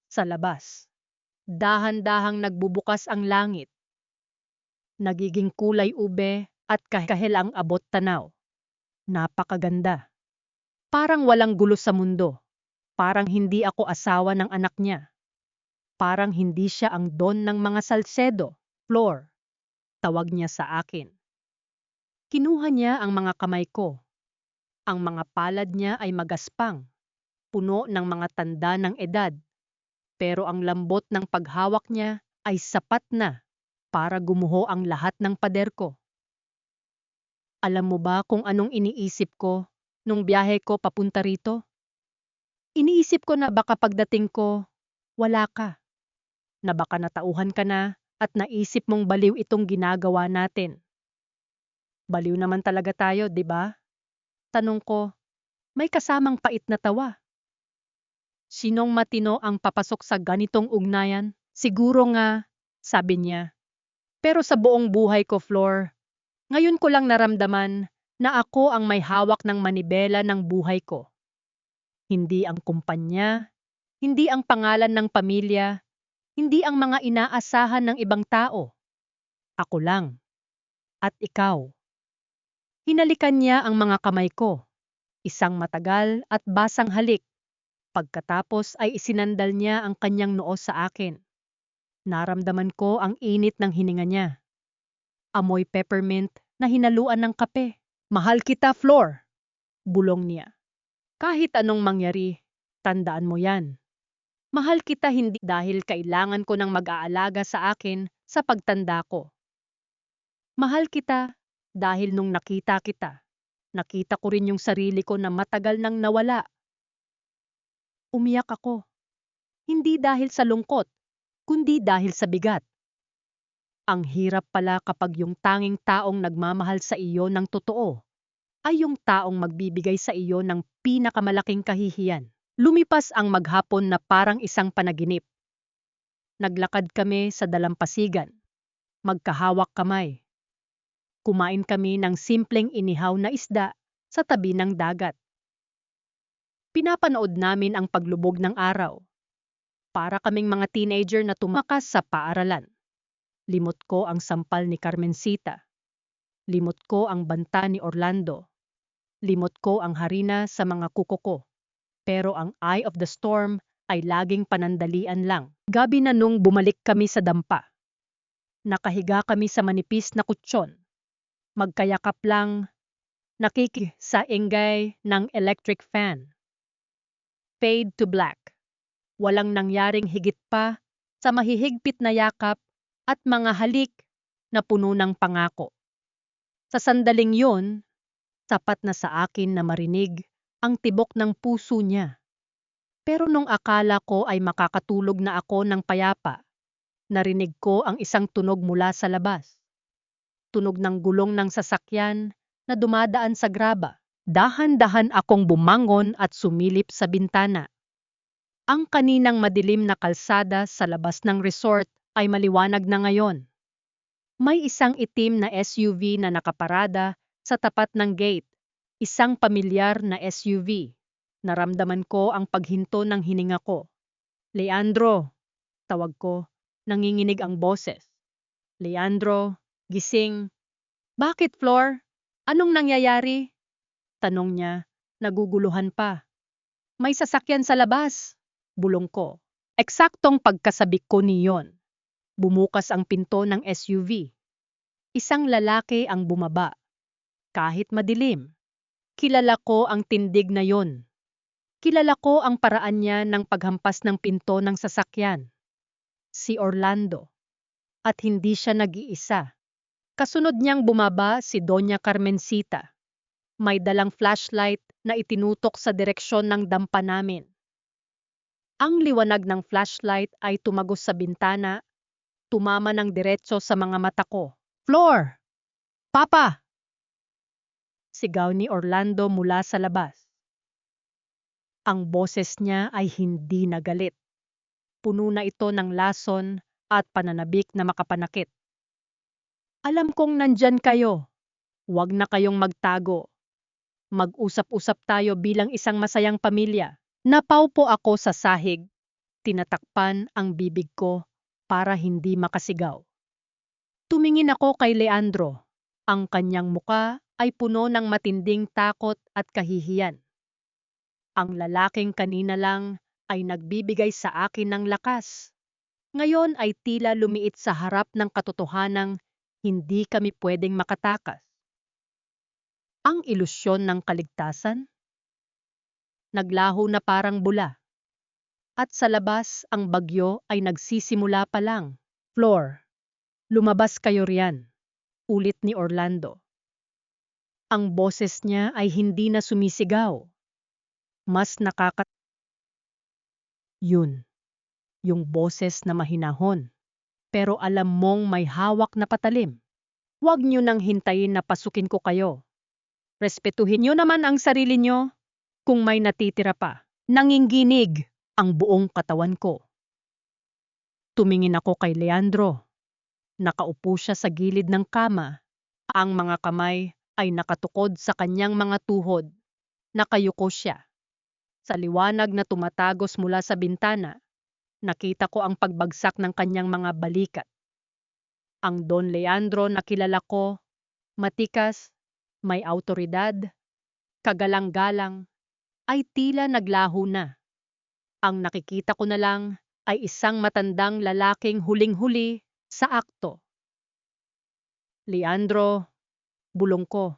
Sa labas, dahan-dahang nagbubukas ang langit. Nagiging kulay ube at kahel ang abot tanaw. Napakaganda. Parang walang gulo sa mundo. Parang hindi ako asawa ng anak niya. Parang hindi siya ang don ng mga Salcedo. Floor, tawag niya sa akin. Kinuha niya ang mga kamay ko. Ang mga palad niya ay magaspang, puno ng mga tanda ng edad. Pero ang lambot ng paghawak niya ay sapat na para gumuho ang lahat ng pader ko. Alam mo ba kung anong iniisip ko nung biyahe ko papunta rito. Iniisip ko na baka pagdating ko, wala ka. Na baka natauhan ka na at naisip mong baliw itong ginagawa natin. Baliw naman talaga tayo, di ba? Tanong ko, may kasamang pait na tawa. Sinong matino ang papasok sa ganitong ugnayan? Siguro nga, sabi niya. Pero sa buong buhay ko, Flor, ngayon ko lang naramdaman na ako ang may hawak ng manibela ng buhay ko. Hindi ang kumpanya, hindi ang pangalan ng pamilya, hindi ang mga inaasahan ng ibang tao. Ako lang. At ikaw. Hinalikan niya ang mga kamay ko. Isang matagal at basang halik. Pagkatapos ay isinandal niya ang kanyang noo sa akin. Naramdaman ko ang init ng hininga niya. Amoy peppermint na hinaluan ng kape. Mahal kita, Flor. Bulong niya. Kahit anong mangyari, tandaan mo yan. Mahal kita hindi dahil kailangan ko ng mag-aalaga sa akin sa pagtanda ko. Mahal kita dahil nung nakita kita, nakita ko rin yung sarili ko na matagal nang nawala. Umiyak ako. Hindi dahil sa lungkot, kundi dahil sa bigat. Ang hirap pala kapag yung tanging taong nagmamahal sa iyo ng totoo ay yung taong magbibigay sa iyo ng pinakamalaking kahihiyan. Lumipas ang maghapon na parang isang panaginip. Naglakad kami sa dalampasigan. Magkahawak kamay. Kumain kami ng simpleng inihaw na isda sa tabi ng dagat. Pinapanood namin ang paglubog ng araw. Para kaming mga teenager na tumakas sa paaralan. Limot ko ang sampal ni Carmencita. Limot ko ang banta ni Orlando. Limot ko ang harina sa mga kuko ko. Pero ang eye of the storm ay laging panandalian lang. Gabi na nung bumalik kami sa dampa. Nakahiga kami sa manipis na kutsyon. Magkayakap lang, sa ingay ng electric fan. Fade to black. Walang nangyaring higit pa sa mahihigpit na yakap at mga halik na puno ng pangako. Sa sandaling yun, sapat na sa akin na marinig ang tibok ng puso niya. Pero nung akala ko ay makakatulog na ako ng payapa, narinig ko ang isang tunog mula sa labas. Tunog ng gulong ng sasakyan na dumadaan sa graba. Dahan-dahan akong bumangon at sumilip sa bintana. Ang kaninang madilim na kalsada sa labas ng resort ay maliwanag na ngayon. May isang itim na SUV na nakaparada sa tapat ng gate. Isang pamilyar na SUV. Naramdaman ko ang paghinto ng hininga ko. Leandro, tawag ko, nanginginig ang boses. Leandro, gising. Bakit, Flor? Anong nangyayari? Tanong niya, naguguluhan pa. May sasakyan sa labas. Bulong ko. Eksaktong pagkasabik ko niyon. Bumukas ang pinto ng SUV. Isang lalaki ang bumaba. Kahit madilim. Kilala ko ang tindig na yon. Kilala ko ang paraan niya ng paghampas ng pinto ng sasakyan. Si Orlando. At hindi siya nag-iisa. Kasunod niyang bumaba si Doña Carmencita. May dalang flashlight na itinutok sa direksyon ng dampa namin. Ang liwanag ng flashlight ay tumagos sa bintana, tumama ng diretso sa mga mata ko. Floor! Papa! Sigaw ni Orlando mula sa labas. Ang boses niya ay hindi nagalit. Puno na ito ng lason at pananabik na makapanakit. Alam kong nandyan kayo. Huwag na kayong magtago. Mag-usap-usap tayo bilang isang masayang pamilya. Napaupo ako sa sahig. Tinatakpan ang bibig ko para hindi makasigaw. Tumingin ako kay Leandro. Ang kanyang muka ay puno ng matinding takot at kahihiyan. Ang lalaking kanina lang ay nagbibigay sa akin ng lakas. Ngayon ay tila lumiit sa harap ng katotohanang hindi kami pwedeng makatakas. Ang ilusyon ng kaligtasan? Naglaho na parang bula. At sa labas, ang bagyo ay nagsisimula pa lang. Floor, lumabas kayo riyan. Ulit ni Orlando. Ang boses niya ay hindi na sumisigaw. Mas Yun, yung boses na mahinahon. Pero alam mong may hawak na patalim. Huwag niyo nang hintayin na pasukin ko kayo. Respetuhin niyo naman ang sarili niyo. Kung may natitira pa, nanginginig ang buong katawan ko. Tumingin ako kay Leandro. Nakaupo siya sa gilid ng kama. Ang mga kamay ay nakatukod sa kanyang mga tuhod. Nakayuko siya. Sa liwanag na tumatagos mula sa bintana, nakita ko ang pagbagsak ng kanyang mga balikat. Ang Don Leandro na kilala ko, matikas, may awtoridad, kagalang-galang, ay tila naglaho na. Ang nakikita ko na lang ay isang matandang lalaking huling-huli sa akto. Leandro, bulong ko.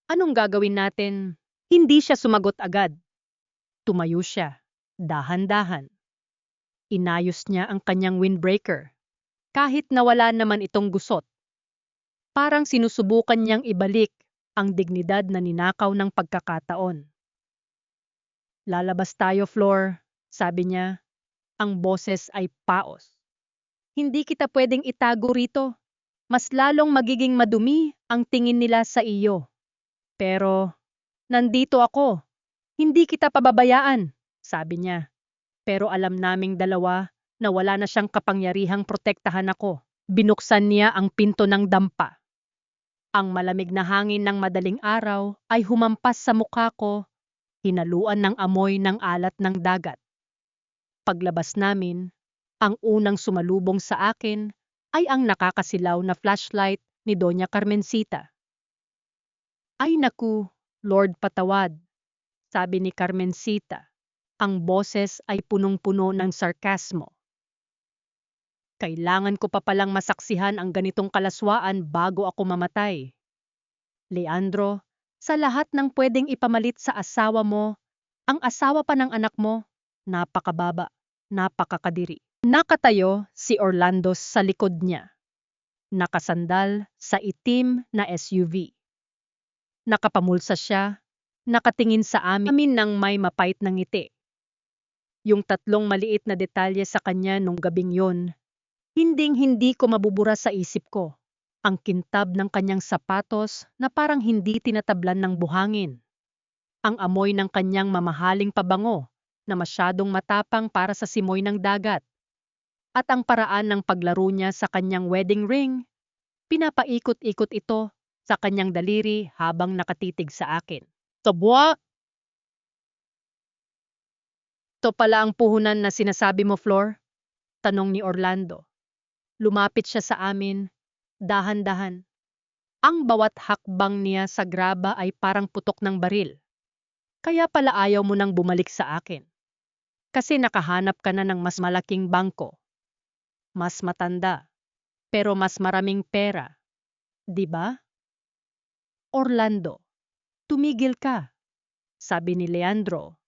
Anong gagawin natin? Hindi siya sumagot agad. Tumayo siya, dahan-dahan. Inayos niya ang kanyang windbreaker, kahit na wala naman itong gusot. Parang sinusubukan niyang ibalik ang dignidad na ninakaw ng pagkakataon. Lalabas tayo, Flor, sabi niya. Ang boses ay paos. Hindi kita pwedeng itago rito. Mas lalong magiging madumi ang tingin nila sa iyo. Pero, nandito ako. Hindi kita pababayaan, sabi niya. Pero alam naming dalawa na wala na siyang kapangyarihang protektahan ako. Binuksan niya ang pinto ng dampa. Ang malamig na hangin ng madaling araw ay humampas sa mukha ko, hinaluan ng amoy ng alat ng dagat. Paglabas namin, ang unang sumalubong sa akin ay ang nakakasilaw na flashlight ni Doña Carmencita. Ay naku, Lord patawad, sabi ni Carmencita. Ang boses ay punong-puno ng sarkasmo. Kailangan ko pa palang masaksihan ang ganitong kalaswaan bago ako mamatay. Leandro, sa lahat ng pwedeng ipamalit sa asawa mo, ang asawa pa ng anak mo, napakababa, napakakadiri. Nakatayo si Orlando sa likod niya. Nakasandal sa itim na SUV. Nakapamulsa siya, nakatingin sa amin ng may mapait na ngiti. Yung tatlong maliit na detalye sa kanya nung gabing yon, hinding-hindi ko mabubura sa isip ko. Ang kintab ng kanyang sapatos na parang hindi tinatablan ng buhangin. Ang amoy ng kanyang mamahaling pabango na masyadong matapang para sa simoy ng dagat. At ang paraan ng paglaro niya sa kanyang wedding ring, pinapaikot-ikot ito sa kanyang daliri habang nakatitig sa akin. Tobwa! Ito pala ang puhunan na sinasabi mo, Flor? Tanong ni Orlando. Lumapit siya sa amin, dahan-dahan. Ang bawat hakbang niya sa graba ay parang putok ng baril. Kaya pala ayaw mo nang bumalik sa akin. Kasi nakahanap ka na ng mas malaking bangko. Mas matanda, pero mas maraming pera. Di ba? Orlando, tumigil ka, sabi ni Leandro.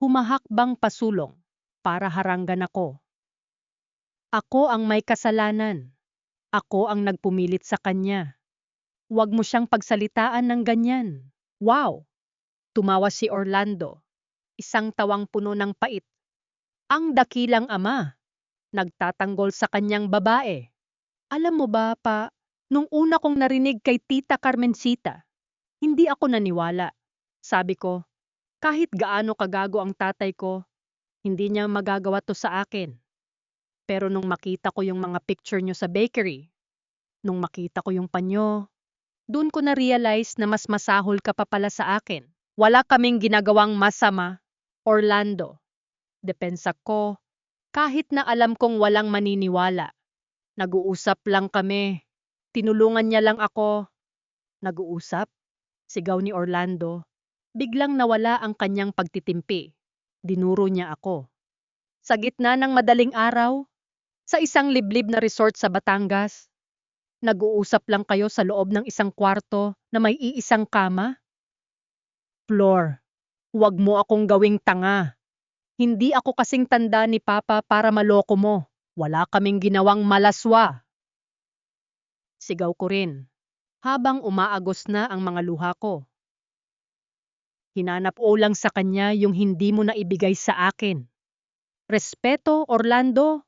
Humahakbang pasulong para haranggan ako. Ako ang may kasalanan. Ako ang nagpumilit sa kanya. Huwag mo siyang pagsalitaan ng ganyan. Wow! Tumawa si Orlando. Isang tawang puno ng pait. Ang dakilang ama. Nagtatanggol sa kanyang babae. Alam mo ba, pa, nung una kong narinig kay Tita Carmencita, hindi ako naniwala. Sabi ko, kahit gaano kagago ang tatay ko, hindi niya magagawa to sa akin. Pero nung makita ko yung mga picture niyo sa bakery, nung makita ko yung panyo, doon ko na-realize na mas masahol ka pa pala sa akin. Wala kaming ginagawang masama, Orlando. Depensa ko, kahit na alam kong walang maniniwala. Nag-uusap lang kami. Tinulungan niya lang ako. Nag-uusap? Sigaw ni Orlando. Biglang nawala ang kanyang pagtitimpi. Dinuro niya ako. Sa gitna ng madaling araw, sa isang liblib na resort sa Batangas, nag-uusap lang kayo sa loob ng isang kwarto na may iisang kama? Flor, huwag mo akong gawing tanga. Hindi ako kasing tanda ni Papa para maloko mo. Wala kaming ginawang malaswa. Sigaw ko rin. habang umaagos na ang mga luha ko. Hinanap ko lang sa kanya yung hindi mo na ibigay sa akin. Respeto, Orlando,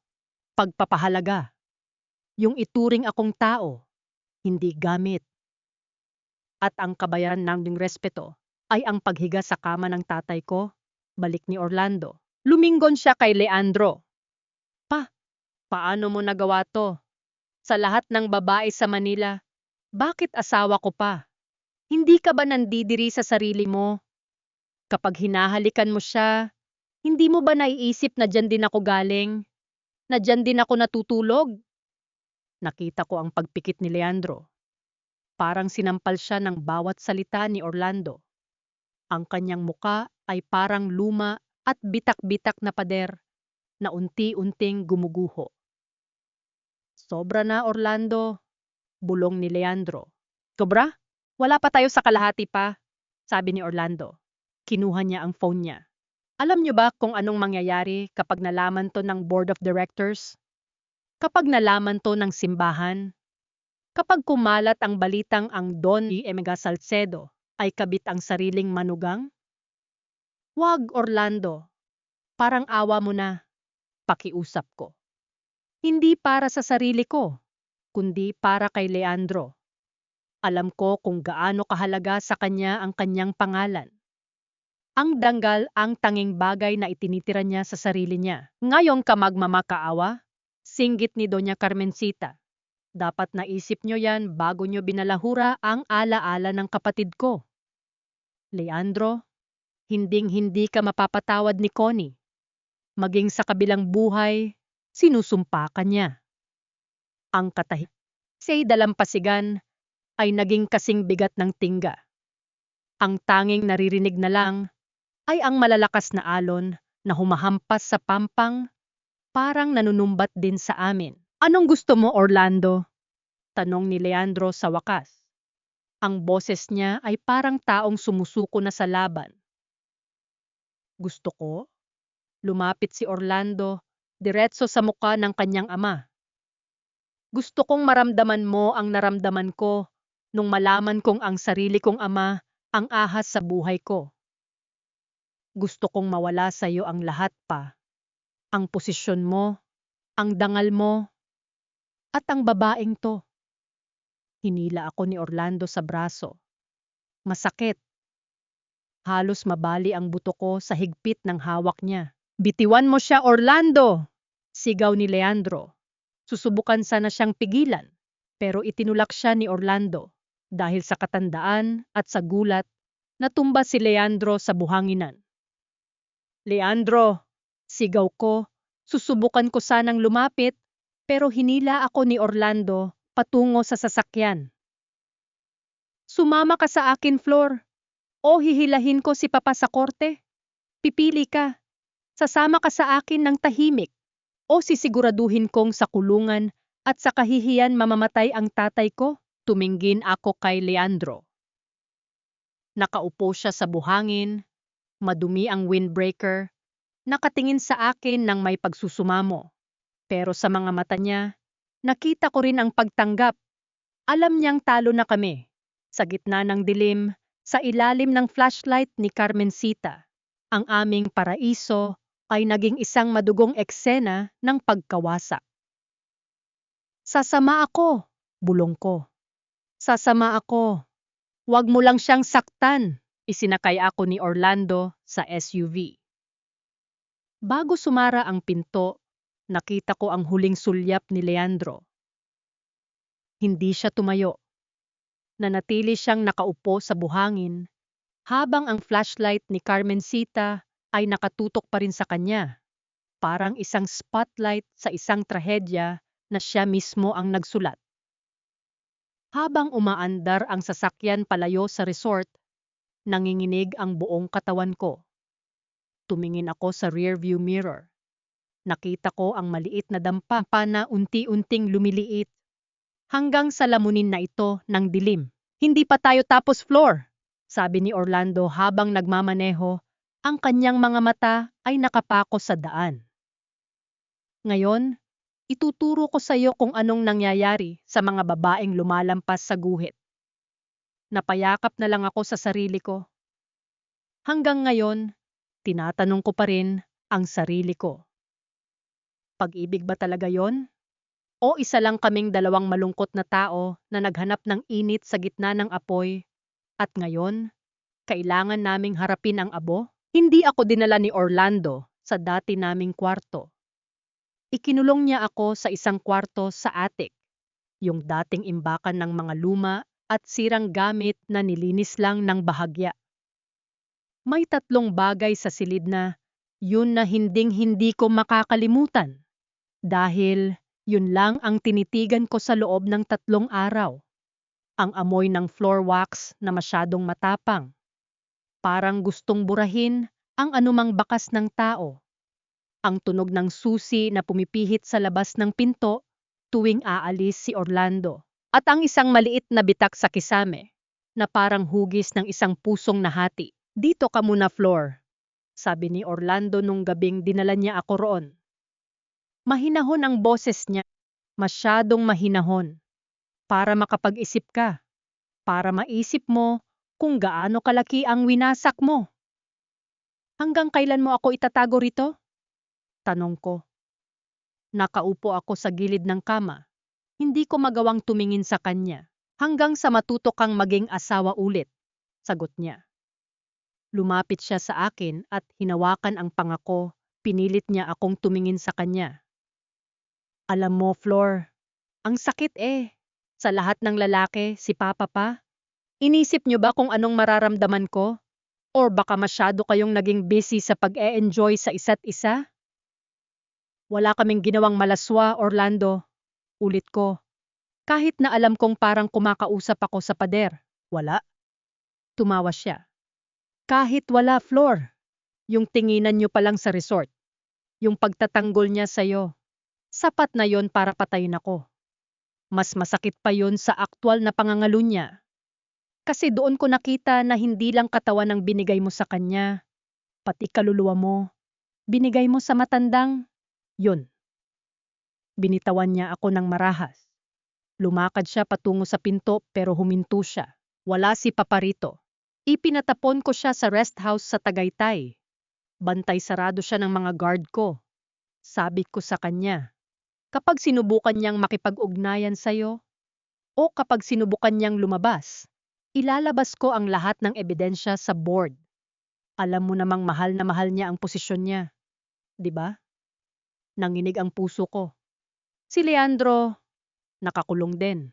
pagpapahalaga. Yung ituring akong tao, hindi gamit. At ang kabayaran ng respeto ay ang paghiga sa kama ng tatay ko, balik ni Orlando. Lumingon siya kay Leandro. Paano mo nagawa to? Sa lahat ng babae sa Manila, bakit asawa ko pa? Hindi ka ba nandidiri sa sarili mo? Kapag hinahalikan mo siya, hindi mo ba naiisip na dyan din ako galing? Na dyan din ako natutulog? Nakita ko ang pagpikit ni Leandro. Parang sinampal siya ng bawat salita ni Orlando. Ang kanyang muka ay parang luma at bitak-bitak na pader na unti-unting gumuguho. Sobra na, Orlando, bulong ni Leandro. Sobra? Wala pa tayo sa kalahati pa, sabi ni Orlando. Kinuha niya ang phone niya. Alam niyo ba kung anong mangyayari kapag nalaman to ng board of directors? Kapag nalaman to ng simbahan? Kapag kumalat ang balitang ang Don Emega Salcedo ay kabit ang sariling manugang? Wag, Orlando. Parang awa mo na. Pakiusap ko. Hindi para sa sarili ko, kundi para kay Leandro. Alam ko kung gaano kahalaga sa kanya ang kanyang pangalan. Ang danggal ang tanging bagay na itinitira niya sa sarili niya. Ngayon ka magmamakaawa? Singgit ni Doña Carmencita. Dapat naisip nyo yan bago nyo binalahura ang alaala ng kapatid ko. Leandro, hinding-hindi ka mapapatawad ni Connie. Maging sa kabilang buhay, sinusumpa ka niya. Ang katahik say dalampasigan ay naging kasing bigat ng tingga. Ang tanging naririnig na lang ay ang malalakas na alon na humahampas sa pampang, parang nanunumbat din sa amin. Anong gusto mo, Orlando? Tanong ni Leandro sa wakas. Ang boses niya ay parang taong sumusuko na sa laban. Gusto ko? Lumapit si Orlando diretso sa muka ng kanyang ama. Gusto kong maramdaman mo ang naramdaman ko nung malaman kong ang sarili kong ama ang ahas sa buhay ko. Gusto kong mawala sa iyo ang lahat pa. Ang posisyon mo, ang dangal mo, at ang babaeng to. Hinila ako ni Orlando sa braso. Masakit. Halos mabali ang buto ko sa higpit ng hawak niya. Bitiwan mo siya, Orlando! Sigaw ni Leandro. Susubukan sana siyang pigilan, pero itinulak siya ni Orlando. Dahil sa katandaan at sa gulat, natumba si Leandro sa buhanginan. Leandro! Sigaw ko. Susubukan ko sanang lumapit, pero hinila ako ni Orlando patungo sa sasakyan. Sumama ka sa akin, Flor. O hihilahin ko si Papa sa korte. Pipili ka. Sasama ka sa akin ng tahimik. O sisiguraduhin kong sa kulungan at sa kahihiyan mamamatay ang tatay ko. Tuminggin ako kay Leandro. Nakaupo siya sa buhangin, madumi ang windbreaker, nakatingin sa akin ng may pagsusumamo. Pero sa mga mata niya, nakita ko rin ang pagtanggap. Alam niyang talo na kami. Sa gitna ng dilim, sa ilalim ng flashlight ni Carmencita, ang aming paraiso ay naging isang madugong eksena ng pagkawasak. Sasama ako, bulong ko. Sasama ako. Huwag mo lang siyang saktan, isinakay ako ni Orlando sa SUV. Bago sumara ang pinto, nakita ko ang huling sulyap ni Leandro. Hindi siya tumayo. Nanatili siyang nakaupo sa buhangin habang ang flashlight ni Carmencita ay nakatutok pa rin sa kanya. Parang isang spotlight sa isang trahedya na siya mismo ang nagsulat. Habang umaandar ang sasakyan palayo sa resort, nanginginig ang buong katawan ko. Tumingin ako sa rearview mirror. Nakita ko ang maliit na dampa na unti-unting lumiliit hanggang sa lamunin na ito ng dilim. Hindi pa tayo tapos, Floor, sabi ni Orlando habang nagmamaneho. Ang kanyang mga mata ay nakapako sa daan. Ngayon, ituturo ko sa iyo kung anong nangyayari sa mga babaeng lumalampas sa guhit. Napayakap na lang ako sa sarili ko. Hanggang ngayon, tinatanong ko pa rin ang sarili ko. Pag-ibig ba talaga yon? O isa lang kaming dalawang malungkot na tao na naghanap ng init sa gitna ng apoy at ngayon, kailangan naming harapin ang abo? Hindi ako dinala ni Orlando sa dati naming kwarto. Ikinulong niya ako sa isang kwarto sa attic, yung dating imbakan ng mga luma at sirang gamit na nilinis lang ng bahagya. May 3 bagay sa silid na yun na hinding-hindi ko makakalimutan dahil yun lang ang tinitigan ko sa loob ng 3 araw. Ang amoy ng floor wax na masyadong matapang. Parang gustong burahin ang anumang bakas ng tao. Ang tunog ng susi na pumipihit sa labas ng pinto tuwing aalis si Orlando. At ang isang maliit na bitak sa kisame na parang hugis ng isang pusong nahati. Dito ka muna, Floor, sabi ni Orlando nung gabing dinala niya ako roon. Mahinahon ang boses niya, masyadong mahinahon. Para makapag-isip ka, para maisip mo kung gaano kalaki ang winasak mo. Hanggang kailan mo ako itatago rito? Tanong ko. Nakaupo ako sa gilid ng kama. Hindi ko magawang tumingin sa kanya. Hanggang sa matuto kang maging asawa ulit, sagot niya. Lumapit siya sa akin at hinawakan ang pangako. Pinilit niya akong tumingin sa kanya. Alam mo, Flor, ang sakit Sa lahat ng lalaki, si Papa pa. Inisip niyo ba kung anong mararamdaman ko? Or baka masyado kayong naging busy sa pag-e-enjoy sa isa't isa? Wala kaming ginawang malaswa, Orlando. Ulit ko. Kahit na alam kong parang kumakausap ako sa pader. Wala. Tumawa siya. Kahit wala, Flor. Yung tinginan niyo pa lang sa resort. Yung pagtatanggol niya sa'yo. Sapat na yon para patayin ako. Mas masakit pa yon sa aktwal na pangangalo niya. Kasi doon ko nakita na hindi lang katawan ang binigay mo sa kanya, pati kaluluwa mo, binigay mo sa matandang, yun. Binitawan niya ako ng marahas. Lumakad siya patungo sa pinto pero huminto siya. Wala si Papa rito. Ipinatapon ko siya sa rest house sa Tagaytay. Bantay sarado siya ng mga guard ko. Sabi ko sa kanya, kapag sinubukan niyang makipag-ugnayan sa'yo, o kapag sinubukan niyang lumabas, ilalabas ko ang lahat ng ebidensya sa board. Alam mo namang mahal na mahal niya ang posisyon niya. 'Di ba? Nanginig ang puso ko. Si Leandro, nakakulong din.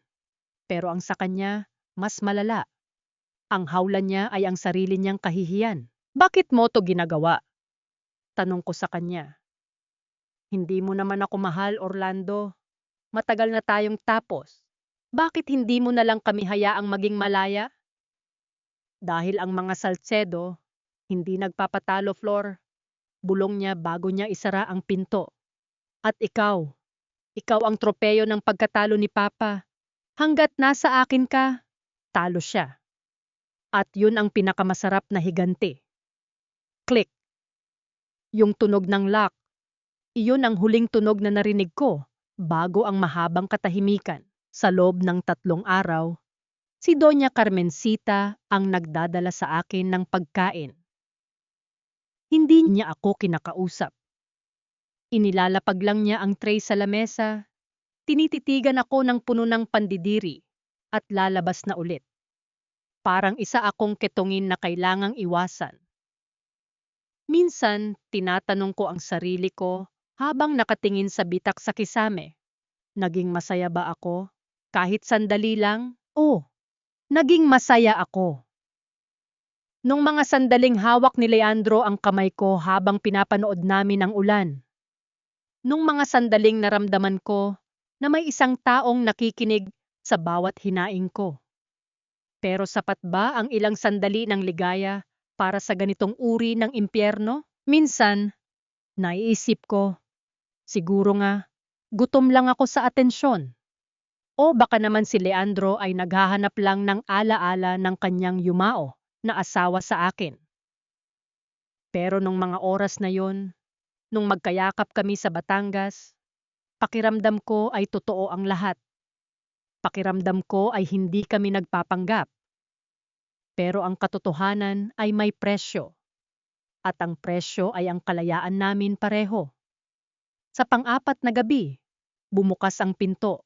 Pero ang sa kanya, mas malala. Ang hawla niya ay ang sarili niyang kahihiyan. Bakit mo to ginagawa? Tanong ko sa kanya. Hindi mo naman ako mahal, Orlando. Matagal na tayong tapos. Bakit hindi mo na lang kami hayaang maging malaya? Dahil ang mga Salcedo, hindi nagpapatalo, Flor. Bulong niya bago niya isara ang pinto. At ikaw ang tropeyo ng pagkatalo ni Papa. Hanggat nasa akin ka, talo siya. At yun ang pinakamasarap na higanti. Click. Yung tunog ng lock. Iyon ang huling tunog na narinig ko bago ang mahabang katahimikan. Sa loob ng 3 araw, si Doña Carmencita ang nagdadala sa akin ng pagkain. Hindi niya ako kinakausap. Inilalapag lang niya ang tray sa lamesa. Tinititigan ako ng puno ng pandidiri at lalabas na ulit. Parang isa akong ketongin na kailangang iwasan. Minsan, tinatanong ko ang sarili ko habang nakatingin sa bitak sa kisame. Naging masaya ba ako? Kahit sandali lang? Oo, naging masaya ako. Nung mga sandaling hawak ni Leandro ang kamay ko habang pinapanood namin ang ulan. Nung mga sandaling naramdaman ko na may isang taong nakikinig sa bawat hinaing ko. Pero sapat ba ang ilang sandali ng ligaya para sa ganitong uri ng impyerno? Minsan, naiisip ko, siguro nga, gutom lang ako sa atensyon. O baka naman si Leandro ay naghahanap lang ng alaala ng kanyang yumao na asawa sa akin. Pero nung mga oras na yon, nung magkayakap kami sa Batangas, pakiramdam ko ay totoo ang lahat. Pakiramdam ko ay hindi kami nagpapanggap. Pero ang katotohanan ay may presyo. At ang presyo ay ang kalayaan namin pareho. Sa pang-apat na gabi, bumukas ang pinto.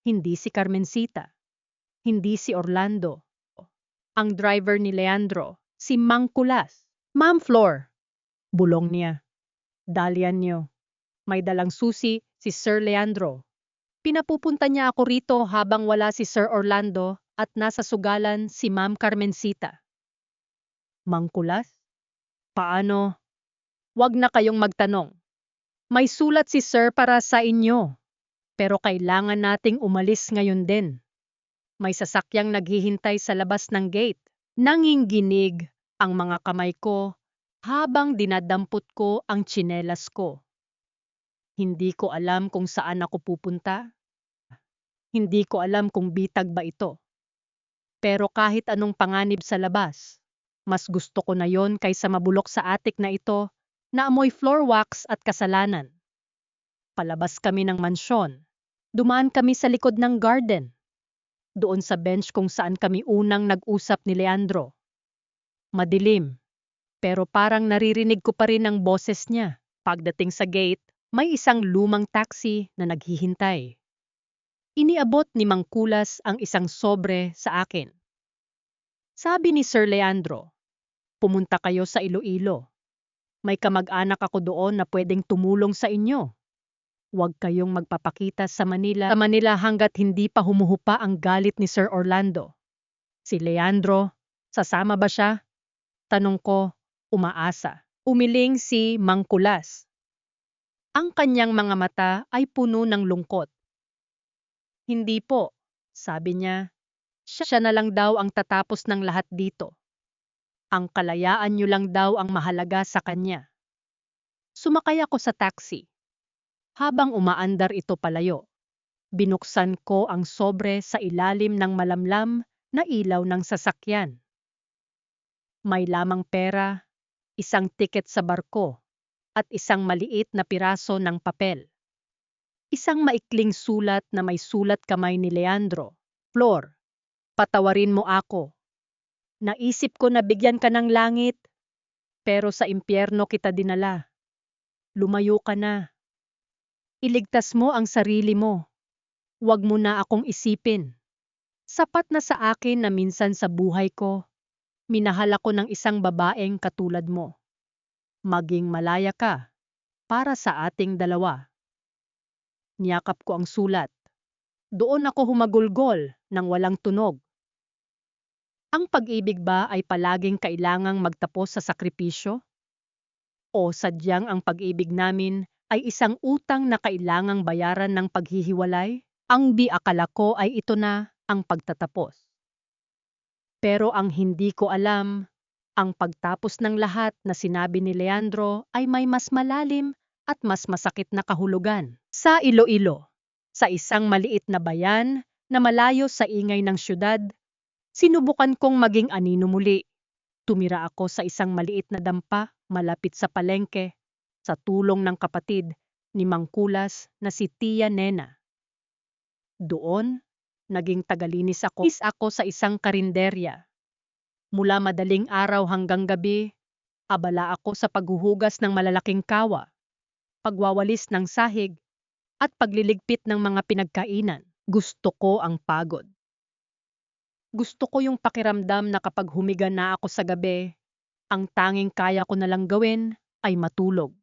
Hindi si Carmencita. Hindi si Orlando. Ang driver ni Leandro, si Mang Kulas. Ma'am Flor. Bulong niya. Dalian niyo. May dalang susi si Sir Leandro. Pinapupunta niya ako rito habang wala si Sir Orlando at nasa sugalan si Ma'am Carmencita. Mang Kulas? Paano? Wag na kayong magtanong. May sulat si Sir para sa inyo. Pero kailangan nating umalis ngayon din. May sasakyang naghihintay sa labas ng gate. Nanginginig ang mga kamay ko habang dinadampot ko ang tsinelas ko. Hindi ko alam kung saan ako pupunta. Hindi ko alam kung bitag ba ito. Pero kahit anong panganib sa labas, mas gusto ko na yon kaysa mabulok sa attic na ito na amoy floor wax at kasalanan. Palabas kami ng mansyon. Dumaan kami sa likod ng garden. Doon sa bench kung saan kami unang nag-usap ni Leandro. Madilim, pero parang naririnig ko pa rin ang boses niya. Pagdating sa gate, may isang lumang taxi na naghihintay. Iniabot ni Mang Kulas ang isang sobre sa akin. Sabi ni Sir Leandro, pumunta kayo sa Iloilo. May kamag-anak ako doon na pwedeng tumulong sa inyo. Huwag kayong magpapakita sa Manila hanggat hindi pa humuhupa ang galit ni Sir Orlando. Si Leandro, sasama ba siya? Tanong ko, umaasa. Umiling si Mang Kulas. Ang kanyang mga mata ay puno ng lungkot. Hindi po, sabi niya. Siya na lang daw ang tatapos ng lahat dito. Ang kalayaan niyo lang daw ang mahalaga sa kanya. Sumakay ako sa taxi. Habang umaandar ito palayo, binuksan ko ang sobre sa ilalim ng malamlam na ilaw ng sasakyan. May lamang pera, isang tiket sa barko, at isang maliit na piraso ng papel. Isang maikling sulat na may sulat kamay ni Leandro. Flor, patawarin mo ako. Naisip ko na bigyan ka ng langit, pero sa impyerno kita dinala. Lumayo ka na. Iligtas mo ang sarili mo. Huwag mo na akong isipin. Sapat na sa akin na minsan sa buhay ko, minahal ako ng isang babaeng katulad mo. Maging malaya ka para sa ating dalawa. Niyakap ko ang sulat. Doon ako humagulgol nang walang tunog. Ang pag-ibig ba ay palaging kailangang magtapos sa sakripisyo? O sadyang ang pag-ibig namin ay isang utang na kailangang bayaran ng paghihiwalay? Ang akala ko ay ito na ang pagtatapos. Pero ang hindi ko alam, ang pagtapos ng lahat na sinabi ni Leandro ay may mas malalim at mas masakit na kahulugan. Sa Iloilo, sa isang maliit na bayan na malayo sa ingay ng syudad, sinubukan kong maging anino muli. Tumira ako sa isang maliit na dampa malapit sa palengke, sa tulong ng kapatid ni Mang Kulas na si Tia Nena. Doon, naging tagalinis ako sa isang karinderya. Mula madaling araw hanggang gabi, abala ako sa paghuhugas ng malalaking kawa, pagwawalis ng sahig, at pagliligpit ng mga pinagkainan. Gusto ko ang pagod. Gusto ko yung pakiramdam na kapag humiga na ako sa gabi, ang tanging kaya ko na lang gawin ay matulog.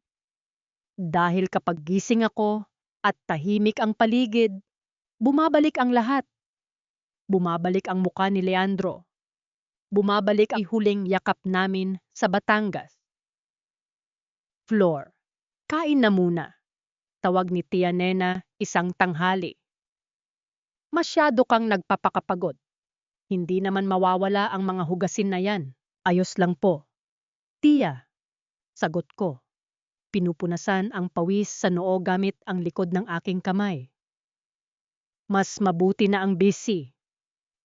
Dahil kapag gising ako at tahimik ang paligid, bumabalik ang lahat. Bumabalik ang mukha ni Leandro. Bumabalik ang huling yakap namin sa Batangas. Flor, kain na muna. Tawag ni Tia Nena isang tanghali. Masyado kang nagpapakapagod. Hindi naman mawawala ang mga hugasin na yan. Ayos lang po. Tia, sagot ko. Pinupunasan ang pawis sa noo gamit ang likod ng aking kamay. Mas mabuti na ang busy.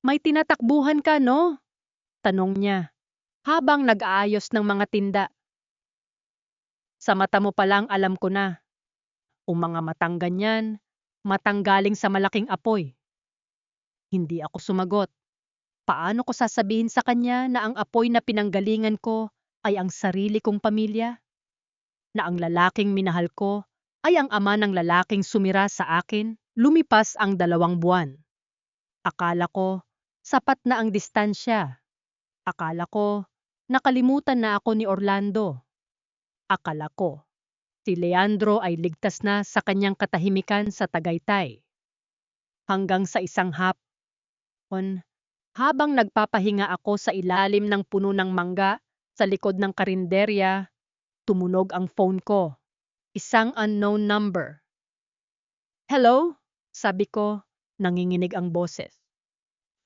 May tinatakbuhan ka, no? Tanong niya, habang nag-aayos ng mga tinda. Sa mata mo palang alam ko na. Kung mga matang ganyan, matanggaling sa malaking apoy. Hindi ako sumagot. Paano ko sasabihin sa kanya na ang apoy na pinanggalingan ko ay ang sarili kong pamilya? Na ang lalaking minahal ko ay ang ama ng lalaking sumira sa akin? Lumipas ang 2 buwan. Akala ko, sapat na ang distansya. Akala ko, nakalimutan na ako ni Orlando. Akala ko, si Leandro ay ligtas na sa kanyang katahimikan sa Tagaytay. Hanggang sa isang hapon, habang nagpapahinga ako sa ilalim ng puno ng mangga sa likod ng karinderya, tumunog ang phone ko. Isang unknown number. Hello? Sabi ko, nanginginig ang boses.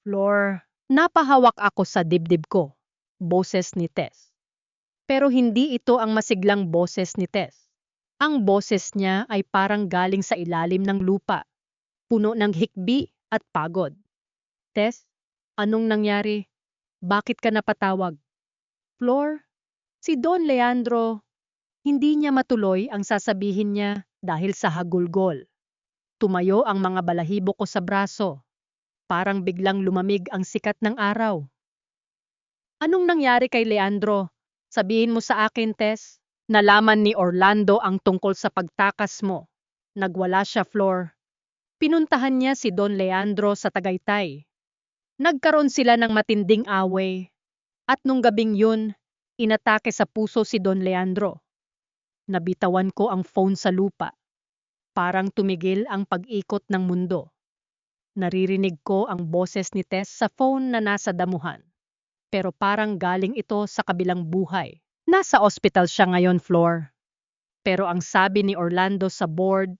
Floor, napahawak ako sa dibdib ko. Boses ni Tess. Pero hindi ito ang masiglang boses ni Tess. Ang boses niya ay parang galing sa ilalim ng lupa, puno ng hikbi at pagod. Tess, anong nangyari? Bakit ka napatawag? Floor, si Don Leandro, hindi niya matuloy ang sasabihin niya dahil sa hagulgol. Tumayo ang mga balahibo ko sa braso. Parang biglang lumamig ang sikat ng araw. Anong nangyari kay Leandro? Sabihin mo sa akin, Tess. Nalaman ni Orlando ang tungkol sa pagtakas mo. Nagwala siya, Floor. Pinuntahan niya si Don Leandro sa Tagaytay. Nagkaroon sila ng matinding away. At nung gabing yun, inatake sa puso si Don Leandro. Nabitawan ko ang phone sa lupa. Parang tumigil ang pag-ikot ng mundo. Naririnig ko ang boses ni Tess sa phone na nasa damuhan. Pero parang galing ito sa kabilang buhay. Nasa ospital siya ngayon, Floor. Pero ang sabi ni Orlando sa board,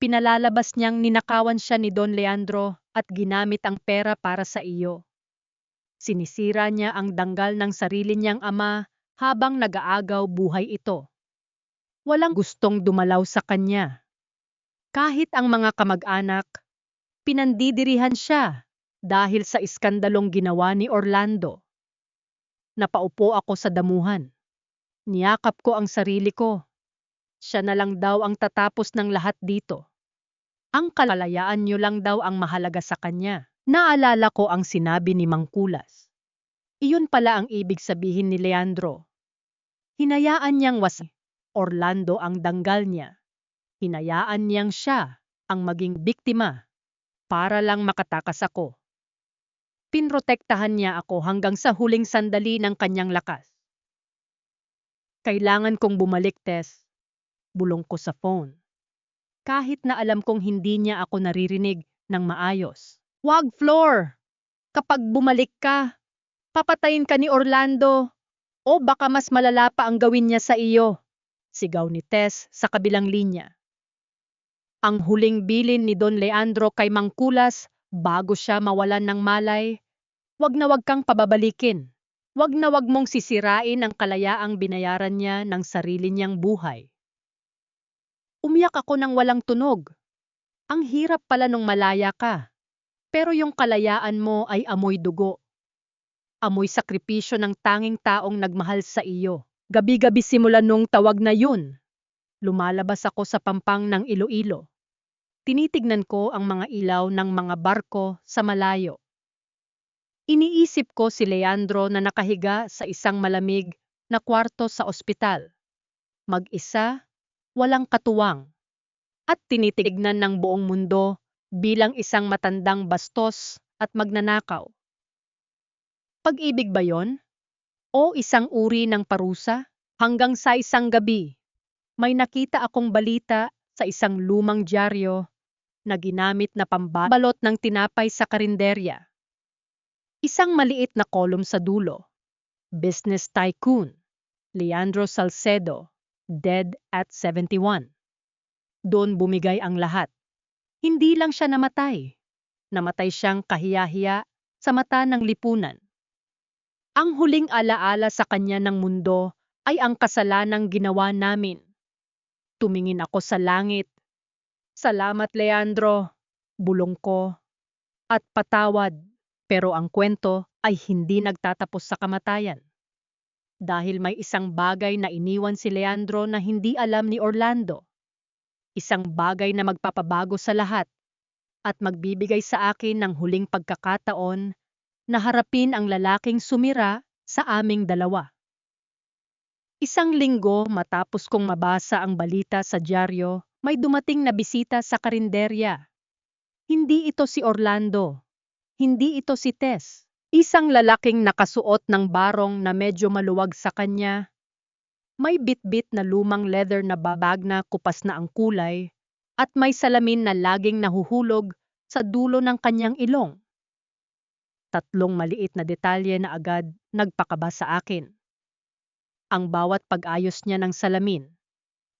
pinalalabas niyang ninakawan siya ni Don Leandro at ginamit ang pera para sa iyo. Sinisira niya ang danggal ng sarili niyang ama habang nag-aagaw buhay ito. Walang gustong dumalaw sa kanya. Kahit ang mga kamag-anak, pinandidirihan siya dahil sa iskandalong ginawa ni Orlando. Napaupo ako sa damuhan. Niyakap ko ang sarili ko. Siya na lang daw ang tatapos ng lahat dito. Ang kalayaan niyo lang daw ang mahalaga sa kanya. Naalala ko ang sinabi ni Mang Kulas. Iyon pala ang ibig sabihin ni Leandro. Hinayaan niyang Orlando ang danggal niya. Hinayaan niyang siya ang maging biktima para lang makatakas ako. Pinrotektahan niya ako hanggang sa huling sandali ng kanyang lakas. Kailangan kong bumalik, Tess. Bulong ko sa phone. Kahit na alam kong hindi niya ako naririnig ng maayos. Wag, Floor! Kapag bumalik ka, papatayin ka ni Orlando o baka mas malala pa ang gawin niya sa iyo. Sigaw ni Tess sa kabilang linya. Ang huling bilin ni Don Leandro kay Mang Kulas bago siya mawalan ng malay, wag na wag kang pababalikin. Wag na wag mong sisirain ang kalayaang binayaran niya ng sarili niyang buhay. Umiyak ako ng walang tunog. Ang hirap pala nung malaya ka. Pero yung kalayaan mo ay amoy dugo. Amoy sakripisyo ng tanging taong nagmahal sa iyo. Gabi-gabi simula nung tawag na yun. Lumalabas ako sa pampang ng Iloilo. Tinitignan ko ang mga ilaw ng mga barko sa malayo. Iniisip ko si Leandro na nakahiga sa isang malamig na kwarto sa ospital. Mag-isa, walang katuwang. At tinitignan ng buong mundo bilang isang matandang bastos at magnanakaw. Pag-ibig ba yon? O isang uri ng parusa? Hanggang sa isang gabi, may nakita akong balita sa isang lumang dyaryo na ginamit na pambalot ng tinapay sa karinderya. Isang maliit na kolum sa dulo. Business tycoon, Leandro Salcedo, dead at 71. Doon bumigay ang lahat. Hindi lang siya namatay. Namatay siyang kahiya-hiya sa mata ng lipunan. Ang huling alaala sa kanya ng mundo ay ang kasalanang ginawa namin. Tumingin ako sa langit. Salamat, Leandro, bulong ko. At patawad, pero ang kwento ay hindi nagtatapos sa kamatayan. Dahil may isang bagay na iniwan si Leandro na hindi alam ni Orlando. Isang bagay na magpapabago sa lahat at magbibigay sa akin ng huling pagkakataon na harapin ang lalaking sumira sa aming dalawa. Isang linggo matapos kong mabasa ang balita sa dyaryo, may dumating na bisita sa karinderya. Hindi ito si Orlando. Hindi ito si Tess. Isang lalaking nakasuot ng barong na medyo maluwag sa kanya. May bitbit na lumang leather na babag na kupas na ang kulay at may salamin na laging nahuhulog sa dulo ng kanyang ilong. Tatlong maliit na detalye na agad nagpakaba sa akin. Ang bawat pag-ayos niya ng salamin,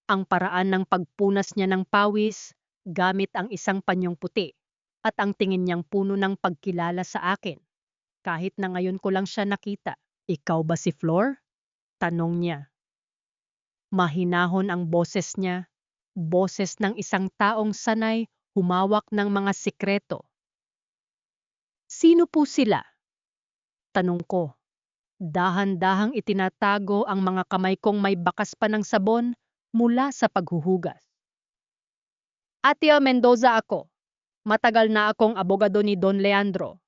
ang paraan ng pagpunas niya ng pawis gamit ang isang panyong puti, at ang tingin niyang puno ng pagkilala sa akin. Kahit na ngayon ko lang siya nakita. Ikaw ba si Flor? Tanong niya. Mahinahon ang boses niya, boses ng isang taong sanay humawak ng mga sikreto. Sino po sila? Tanong ko. Dahan-dahang itinatago ang mga kamay kong may bakas pa ng sabon mula sa paghuhugas. Atia Mendoza ako. Matagal na akong abogado ni Don Leandro.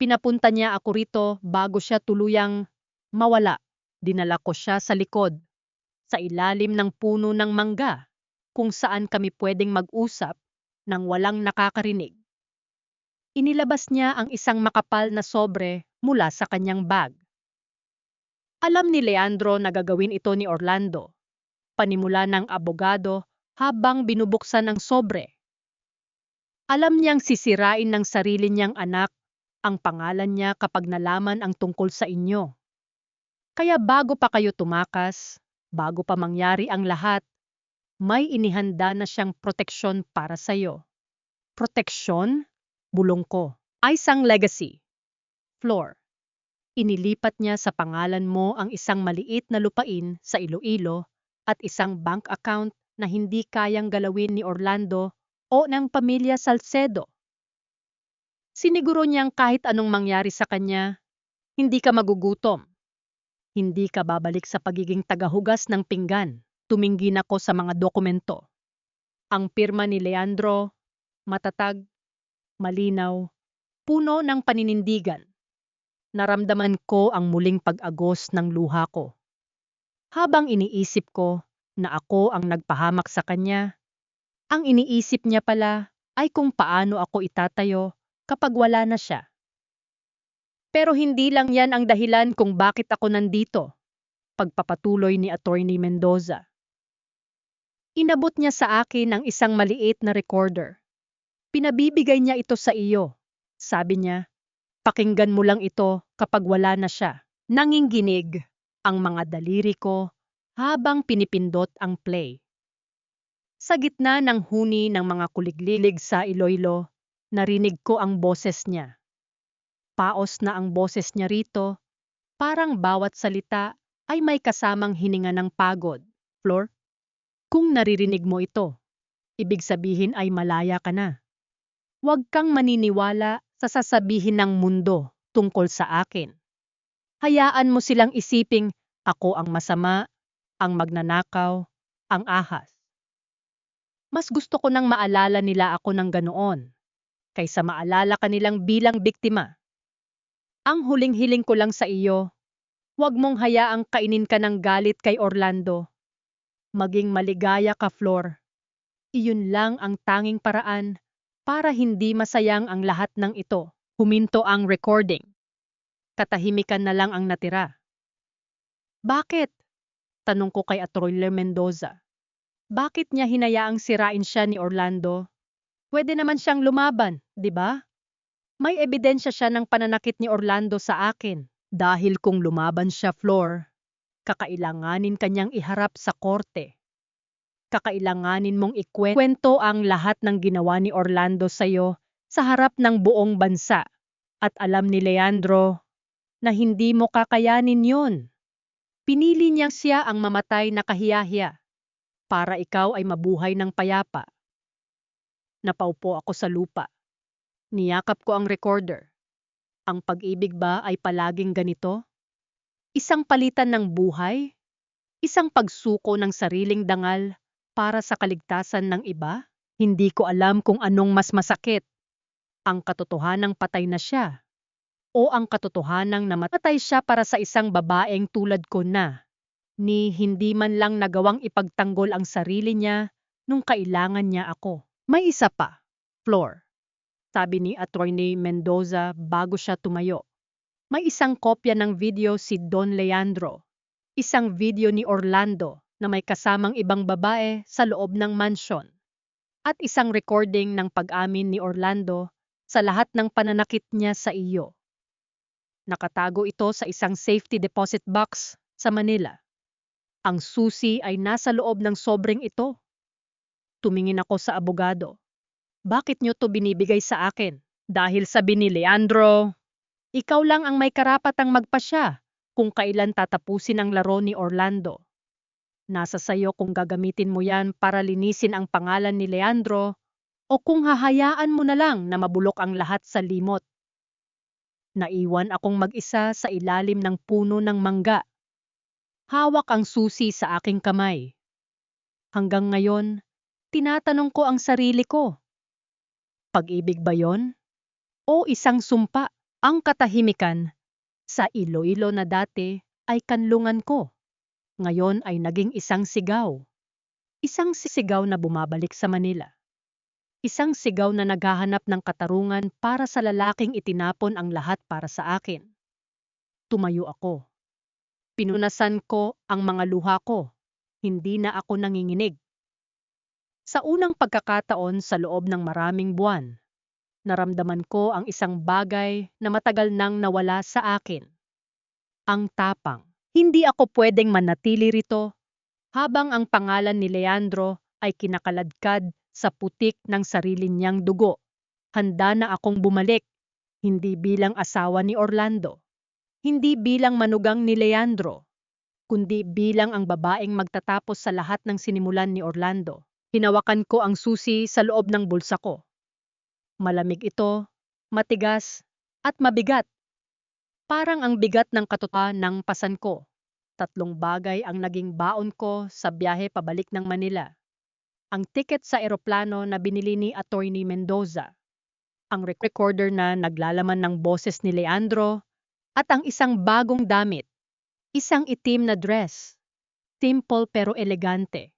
Pinapunta niya ako rito bago siya tuluyang mawala. Dinala ko siya sa likod, sa ilalim ng puno ng mangga, kung saan kami pwedeng mag-usap nang walang nakakarinig. Inilabas niya ang isang makapal na sobre mula sa kanyang bag. Alam ni Leandro na gagawin ito ni Orlando. Panimula ng abogado habang binubuksan ang sobre. Alam niyang sisirain ng sarili niyang anak ang pangalan niya kapag nalaman ang tungkol sa inyo. Kaya bago pa kayo tumakas, bago pa mangyari ang lahat, may inihanda na siyang proteksyon para sa'yo. Proteksyon? Bulong ko. Ay isang legacy. Flor. Inilipat niya sa pangalan mo ang isang maliit na lupain sa Iloilo at isang bank account na hindi kayang galawin ni Orlando o ng pamilya Salcedo. Siniguro niyang kahit anong mangyari sa kanya, hindi ka magugutom. Hindi ka babalik sa pagiging tagahugas ng pinggan. Tumingin ako sa mga dokumento. Ang pirma ni Leandro, matatag, malinaw, puno ng paninindigan. Naramdaman ko ang muling pag-agos ng luha ko. Habang iniisip ko na ako ang nagpahamak sa kanya, ang iniisip niya pala ay kung paano ako itatayo kapag wala na siya. Pero hindi lang yan ang dahilan kung bakit ako nandito, pagpapatuloy ni Attorney Mendoza. Inabot niya sa akin ang isang maliit na recorder. Pinabibigay niya ito sa iyo. Sabi niya, pakinggan mo lang ito kapag wala na siya. Nanginginig ang mga daliri ko habang pinipindot ang play. Sa gitna ng huni ng mga kuliglilig sa Iloilo, narinig ko ang boses niya. Paos na ang boses niya rito, parang bawat salita ay may kasamang hininga ng pagod. Flor, kung naririnig mo ito, ibig sabihin ay malaya ka na. Huwag kang maniniwala sa sasabihin ng mundo tungkol sa akin. Hayaan mo silang isiping ako ang masama, ang magnanakaw, ang ahas. Mas gusto ko nang maalala nila ako ng ganoon, kaysa maalala kanilang bilang biktima. Ang huling hiling ko lang sa iyo, huwag mong hayaang kainin ka ng galit kay Orlando. Maging maligaya ka, Flor. Iyon lang ang tanging paraan para hindi masayang ang lahat ng ito. Huminto ang recording. Katahimikan na lang ang natira. Bakit? Tanong ko kay Attorney Mendoza. Bakit niya hinayaang sirain siya ni Orlando? Pwede naman siyang lumaban, di ba? May ebidensya siya ng pananakit ni Orlando sa akin. Dahil kung lumaban siya, Flor, kakailanganin kanyang iharap sa korte. Kakailanganin mong ikwento ang lahat ng ginawa ni Orlando sa'yo sa harap ng buong bansa. At alam ni Leandro na hindi mo kakayanin yun. Pinili niyang siya ang mamatay na kahiyahiya para ikaw ay mabuhay ng payapa. Napaupo ako sa lupa. Niyakap ko ang recorder. Ang pag-ibig ba ay palaging ganito? Isang palitan ng buhay? Isang pagsuko ng sariling dangal para sa kaligtasan ng iba? Hindi ko alam kung anong mas masakit. Ang katotohanang patay na siya O ang katotohanang namatay siya para sa isang babaeng tulad ko na ni hindi man lang nagawang ipagtanggol ang sarili niya nung kailangan niya ako. May isa pa, Flor, sabi ni Attorney Mendoza bago siya tumayo. May isang kopya ng video si Don Leandro, isang video ni Orlando na may kasamang ibang babae sa loob ng mansyon, at isang recording ng pag-amin ni Orlando sa lahat ng pananakit niya sa iyo. Nakatago ito sa isang safety deposit box sa Manila. Ang susi ay nasa loob ng sobreng ito. Tumingin ako sa abogado. Bakit niyo to binibigay sa akin? Dahil sabi ni Leandro, ikaw lang ang may karapatang magpasya kung kailan tatapusin ang laro ni Orlando. Nasa sayo kung gagamitin mo yan para linisin ang pangalan ni Leandro o kung hahayaan mo na lang na mabulok ang lahat sa limot. Naiwan akong mag-isa sa ilalim ng puno ng mangga. Hawak ang susi sa aking kamay. Hanggang ngayon, tinatanong ko ang sarili ko. Pag-ibig ba yon? O isang sumpa? Ang katahimikan sa Iloilo na dati ay kanlungan ko. Ngayon ay naging isang sigaw. Isang sigaw na bumabalik sa Manila. Isang sigaw na naghahanap ng katarungan para sa lalaking itinapon ang lahat para sa akin. Tumayo ako. Pinunasan ko ang mga luha ko. Hindi na ako nanginginig. Sa unang pagkakataon sa loob ng maraming buwan, naramdaman ko ang isang bagay na matagal nang nawala sa akin. Ang tapang. Hindi ako pwedeng manatili rito habang ang pangalan ni Leandro ay kinakaladkad sa putik ng sarili niyang dugo. Handa na akong bumalik, hindi bilang asawa ni Orlando, hindi bilang manugang ni Leandro, kundi bilang ang babaeng magtatapos sa lahat ng sinimulan ni Orlando. Hinawakan ko ang susi sa loob ng bulsa ko. Malamig ito, matigas, at mabigat. Parang ang bigat ng katotohanan ng pasan ko. 3 bagay ang naging baon ko sa biyahe pabalik ng Manila. Ang tiket sa eroplano na binili ni Attorney Mendoza, ang recorder na naglalaman ng boses ni Leandro, at ang isang bagong damit, isang itim na dress. Simple pero elegante.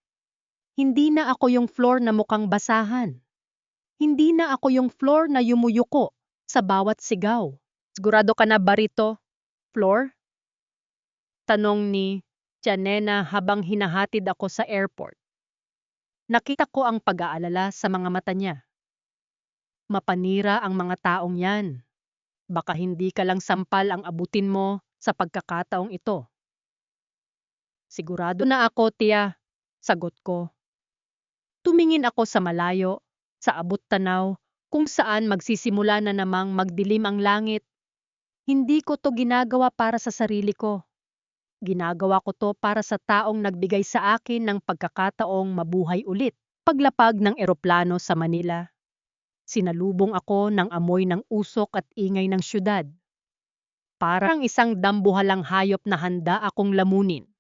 Hindi na ako yung Flor na mukhang basahan. Hindi na ako yung Flor na yumuyuko sa bawat sigaw. Sigurado ka na ba rito, Flor? Tanong ni Janena habang hinahatid ako sa airport. Nakita ko ang pag-aalala sa mga mata niya. Mapanira ang mga taong yan. Baka hindi ka lang sampal ang abutin mo sa pagkakataong ito. Sigurado na ako, tiya, sagot ko. Tumingin ako sa malayo, sa abot tanaw, kung saan magsisimula na namang magdilim ang langit. Hindi ko to ginagawa para sa sarili ko. Ginagawa ko to para sa taong nagbigay sa akin ng pagkakataong mabuhay ulit. Paglapag ng eroplano sa Manila, sinalubong ako ng amoy ng usok at ingay ng syudad. Parang isang dambuhalang hayop na handa akong lamunin.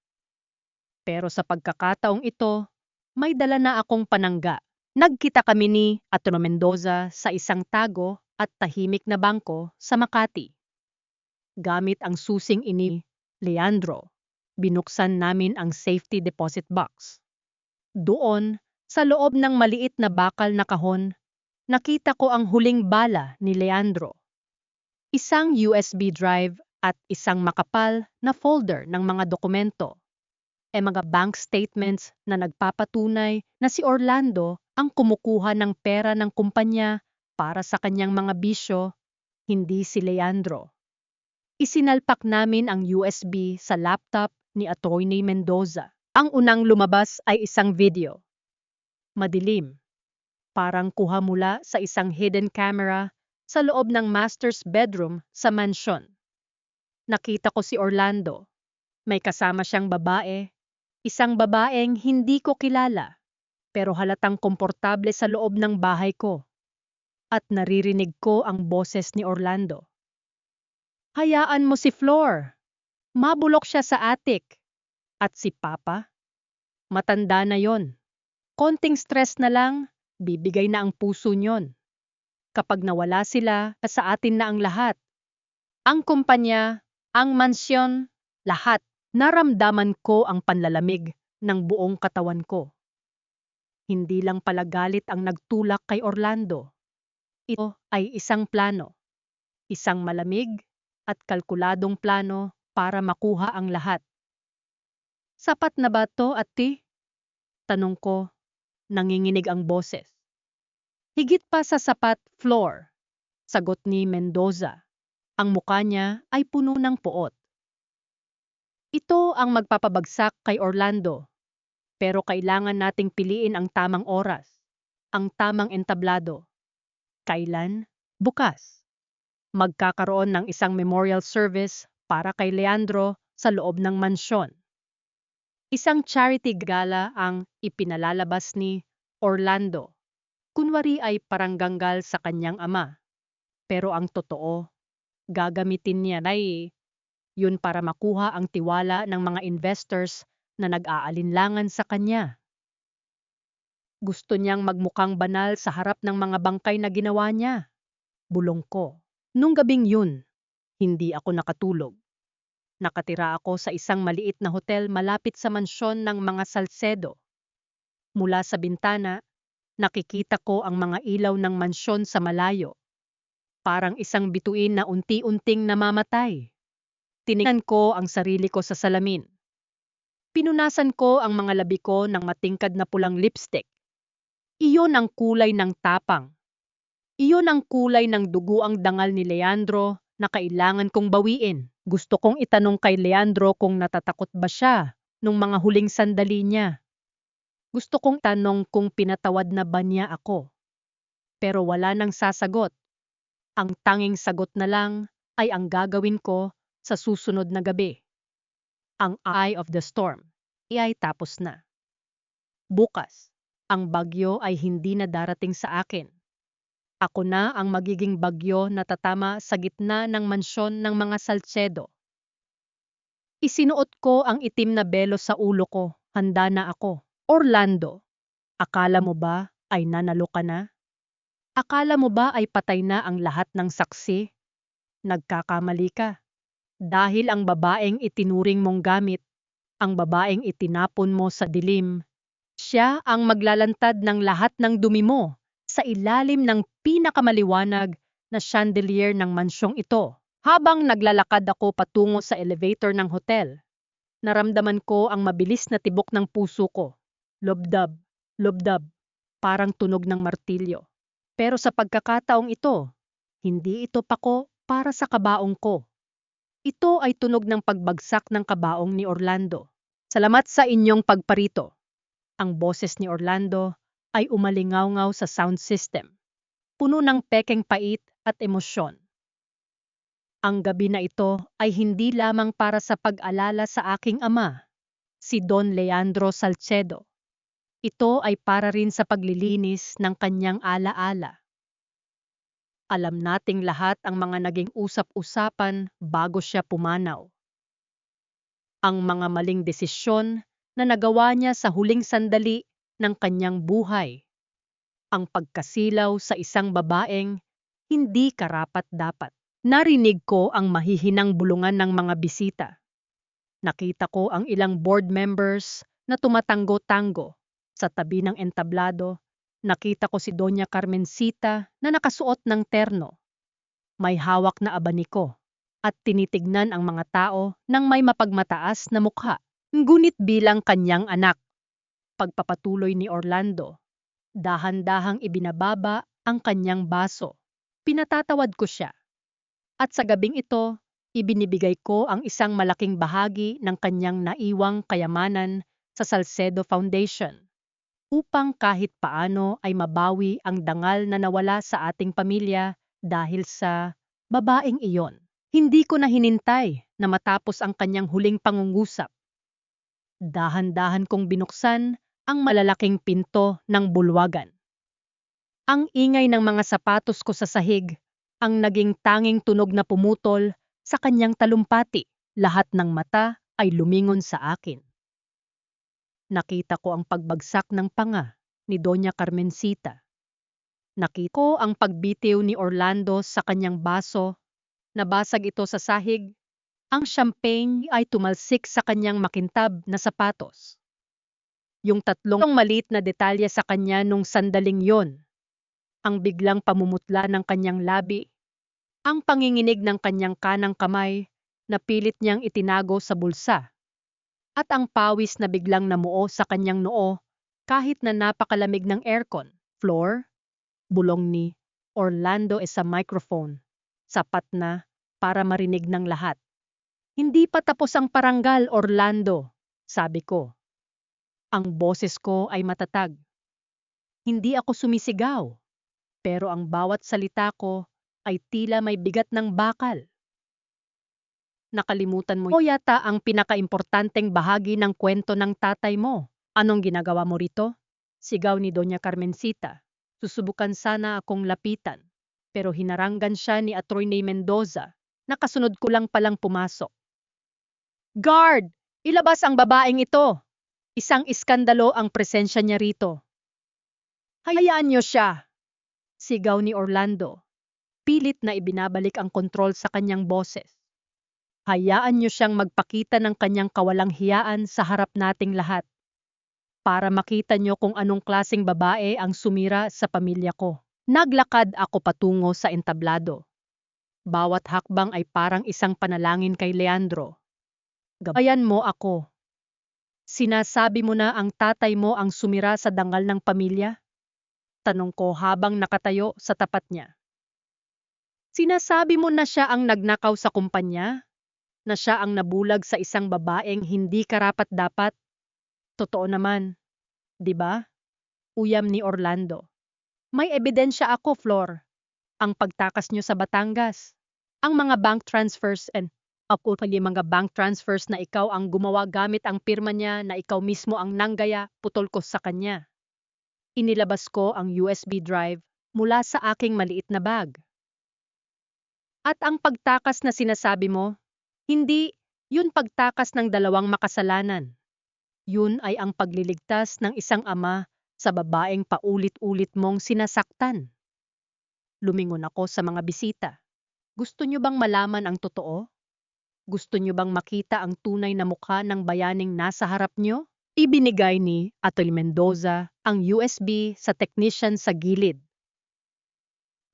Pero sa pagkakataong ito, may dala na akong panangga. Nagkita kami ni Attorney Mendoza sa isang tago at tahimik na bangko sa Makati. Gamit ang susing ini, Leandro, binuksan namin ang safety deposit box. Doon, sa loob ng maliit na bakal na kahon, nakita ko ang huling bala ni Leandro. Isang USB drive at isang makapal na folder ng mga dokumento. Mga bank statements na nagpapatunay na si Orlando ang kumukuha ng pera ng kumpanya para sa kanyang mga bisyo, hindi si Leandro. Isinalpak namin ang USB sa laptop ni Attorney Mendoza. Ang unang lumabas ay isang video. Madilim. Parang kuha mula sa isang hidden camera sa loob ng master's bedroom sa mansyon. Nakita ko si Orlando. May kasama siyang babae. Isang babaeng hindi ko kilala, pero halatang komportable sa loob ng bahay ko. At naririnig ko ang boses ni Orlando. Hayaan mo si Flor. Mabulok siya sa attic. At si Papa? Matanda na yon. Konting stress na lang, bibigay na ang puso nyon. Kapag nawala sila, sa atin na ang lahat. Ang kumpanya, ang mansyon, lahat. Naramdaman ko ang panlalamig ng buong katawan ko. Hindi lang pala galit ang nagtulak kay Orlando. Ito ay isang plano. Isang malamig at kalkuladong plano para makuha ang lahat. Sapat na ba to, Ate? Tanong ko, nanginginig ang boses. Higit pa sa sapat, Floor. Sagot ni Mendoza. Ang muka niya ay puno ng poot. Ito ang magpapabagsak kay Orlando. Pero kailangan nating piliin ang tamang oras. Ang tamang entablado. Kailan? Bukas. Magkakaroon ng isang memorial service para kay Leandro sa loob ng mansyon. Isang charity gala ang ipinalalabas ni Orlando. Kunwari ay parangganggal sa kanyang ama. Pero ang totoo, gagamitin niya ay yun para makuha ang tiwala ng mga investors na nag-aalinlangan sa kanya. Gusto niyang magmukhang banal sa harap ng mga bangkay na ginawa niya. Bulong ko. Nung gabing yun, hindi ako nakatulog. Nakatira ako sa isang maliit na hotel malapit sa mansyon ng mga Salcedo. Mula sa bintana, nakikita ko ang mga ilaw ng mansyon sa malayo. Parang isang bituin na unti-unting namamatay. Tinignan ko ang sarili ko sa salamin. Pinunasan ko ang mga labi ko ng matingkad na pulang lipstick. Iyon ang kulay ng tapang. Iyon ang kulay ng dugo ang dangal ni Leandro na kailangan kong bawiin. Gusto kong itanong kay Leandro kung natatakot ba siya nung mga huling sandali niya. Gusto kong tanong kung pinatawad na ba niya ako. Pero wala nang sasagot. Ang tanging sagot na lang ay ang gagawin ko sa susunod na gabi. Ang eye of the storm ay tapos na. Bukas, ang bagyo ay hindi na darating sa akin. Ako na ang magiging bagyo na tatama sa gitna ng mansyon ng mga Salcedo. Isinuot ko ang itim na belo sa ulo ko. Handa na ako. Orlando, akala mo ba ay nanalo ka na? Akala mo ba ay patay na ang lahat ng saksi? Nagkakamali ka. Dahil ang babaeng itinuring mong gamit, ang babaeng itinapon mo sa dilim, siya ang maglalantad ng lahat ng dumi mo sa ilalim ng pinakamaliwanag na chandelier ng mansyong ito. Habang naglalakad ako patungo sa elevator ng hotel, naramdaman ko ang mabilis na tibok ng puso ko. Lobdab, lobdab, parang tunog ng martilyo. Pero sa pagkakataong ito, hindi ito pako para sa kabaong ko. Ito ay tunog ng pagbagsak ng kabaong ni Orlando. Salamat sa inyong pagparito. Ang boses ni Orlando ay umalingaw-ngaw sa sound system. Puno ng pekeng pait at emosyon. Ang gabi na ito ay hindi lamang para sa pag-alala sa aking ama, si Don Leandro Salcedo. Ito ay para rin sa paglilinis ng kanyang alaala. Alam nating lahat ang mga naging usap-usapan bago siya pumanaw. Ang mga maling desisyon na nagawa niya sa huling sandali ng kanyang buhay. Ang pagkasilaw sa isang babaeng hindi karapat-dapat. Narinig ko ang mahihinang bulungan ng mga bisita. Nakita ko ang ilang board members na tumatango-tango. Sa tabi ng entablado, nakita ko si Doña Carmencita na nakasuot ng terno. May hawak na abaniko at tinitignan ang mga tao ng may mapagmataas na mukha. Ngunit bilang kanyang anak, pagpapatuloy ni Orlando, dahan-dahang ibinababa ang kanyang baso. Pinatatawad ko siya. At sa gabing ito, ibinibigay ko ang isang malaking bahagi ng kanyang naiwang kayamanan sa Salcedo Foundation upang kahit paano ay mabawi ang dangal na nawala sa ating pamilya dahil sa babaeng iyon. Hindi ko na hinintay na matapos ang kanyang huling pangungusap. Dahan-dahan kong binuksan ang malalaking pinto ng bulwagan. Ang ingay ng mga sapatos ko sa sahig ang naging tanging tunog na pumutol sa kanyang talumpati. Lahat ng mata ay lumingon sa akin. Nakita ko ang pagbagsak ng panga ni Doña Carmencita. Nakita ko ang pagbitiw ni Orlando sa kanyang baso Nabasag ito sa sahig. Ang champagne ay tumalsik sa kanyang makintab na sapatos. Yung tatlong maliit na detalye sa kanya nung sandaling yon. Ang biglang pamumutla ng kanyang labi. Ang panginginig ng kanyang kanang kamay na pilit niyang itinago sa bulsa. At ang pawis na biglang namuo sa kanyang noo kahit na napakalamig ng aircon. Floor, bulong ni Orlando sa microphone. Sapat na para marinig ng lahat. Hindi pa tapos ang parangal, Orlando, sabi ko. Ang boses ko ay matatag. Hindi ako sumisigaw, pero ang bawat salita ko ay tila may bigat ng bakal. Nakalimutan mo yata ang pinakaimportanteng bahagi ng kwento ng tatay mo. Anong ginagawa mo rito? Sigaw ni Doña Carmencita. Susubukan sana akong lapitan, pero hinaranggan siya ni Atty. Mendoza. Nakasunod ko lang palang pumasok. Guard! Ilabas ang babaeng ito! Isang iskandalo ang presensya niya rito. Hayaan niyo siya! Sigaw ni Orlando. Pilit na ibinabalik ang kontrol sa kanyang boses. Hayaan niyo siyang magpakita ng kanyang kawalang hiyaan sa harap nating lahat. Para makita niyo kung anong klaseng babae ang sumira sa pamilya ko. Naglakad ako patungo sa entablado. Bawat hakbang ay parang isang panalangin kay Leandro. Gabayan mo ako. Sinasabi mo na ang tatay mo ang sumira sa dangal ng pamilya? Tanong ko habang nakatayo sa tapat niya. Sinasabi mo na siya ang nagnakaw sa kumpanya? Na siya ang nabulag sa isang babaeng hindi karapat-dapat? Totoo naman, di ba? Uyam ni Orlando. May ebidensya ako, Flor. Ang pagtakas niyo sa Batangas. Ang mga bank transfers mga bank transfers na ikaw ang gumawa gamit ang pirma niya na ikaw mismo ang nanggaya putol ko sa kanya. Inilabas ko ang USB drive mula sa aking maliit na bag. At ang pagtakas na sinasabi mo, hindi yun pagtakas ng dalawang makasalanan. Yun ay ang pagliligtas ng isang ama sa babaeng paulit-ulit mong sinasaktan. Lumingon ako sa mga bisita. Gusto niyo bang malaman ang totoo? Gusto niyo bang makita ang tunay na mukha ng bayaning nasa harap niyo? Ibinigay ni Atty. Mendoza ang USB sa technician sa gilid.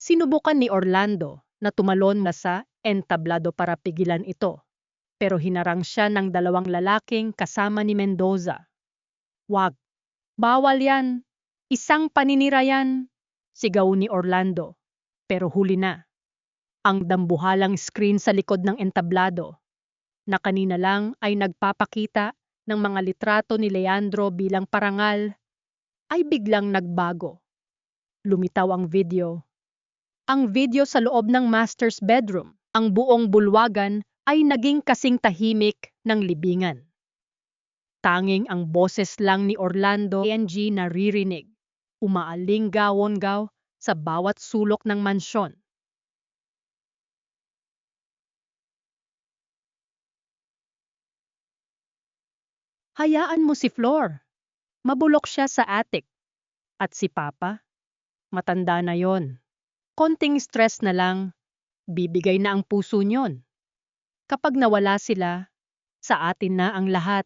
Sinubukan ni Orlando na tumalon na sa entablado para pigilan ito. Pero hinarang siya ng dalawang lalaking kasama ni Mendoza. Wag! Bawal yan! Isang paninira yan! Sigaw ni Orlando. Pero huli na. Ang dambuhalang screen sa likod ng entablado na kanina lang ay nagpapakita ng mga litrato ni Leandro bilang parangal ay biglang nagbago. Lumitaw ang video. Ang video sa loob ng master's bedroom. Ang buong bulwagan ay naging kasing tahimik ng libingan. Tanging ang boses lang ni Orlando NG naririnig, umaalingaw-gaw sa bawat sulok ng mansyon. Hayaan mo si Flor. Mabulok siya sa attic. At si Papa? Matanda na yon. Konting stress na lang, bibigay na ang puso niyon. Kapag nawala sila, sa atin na ang lahat.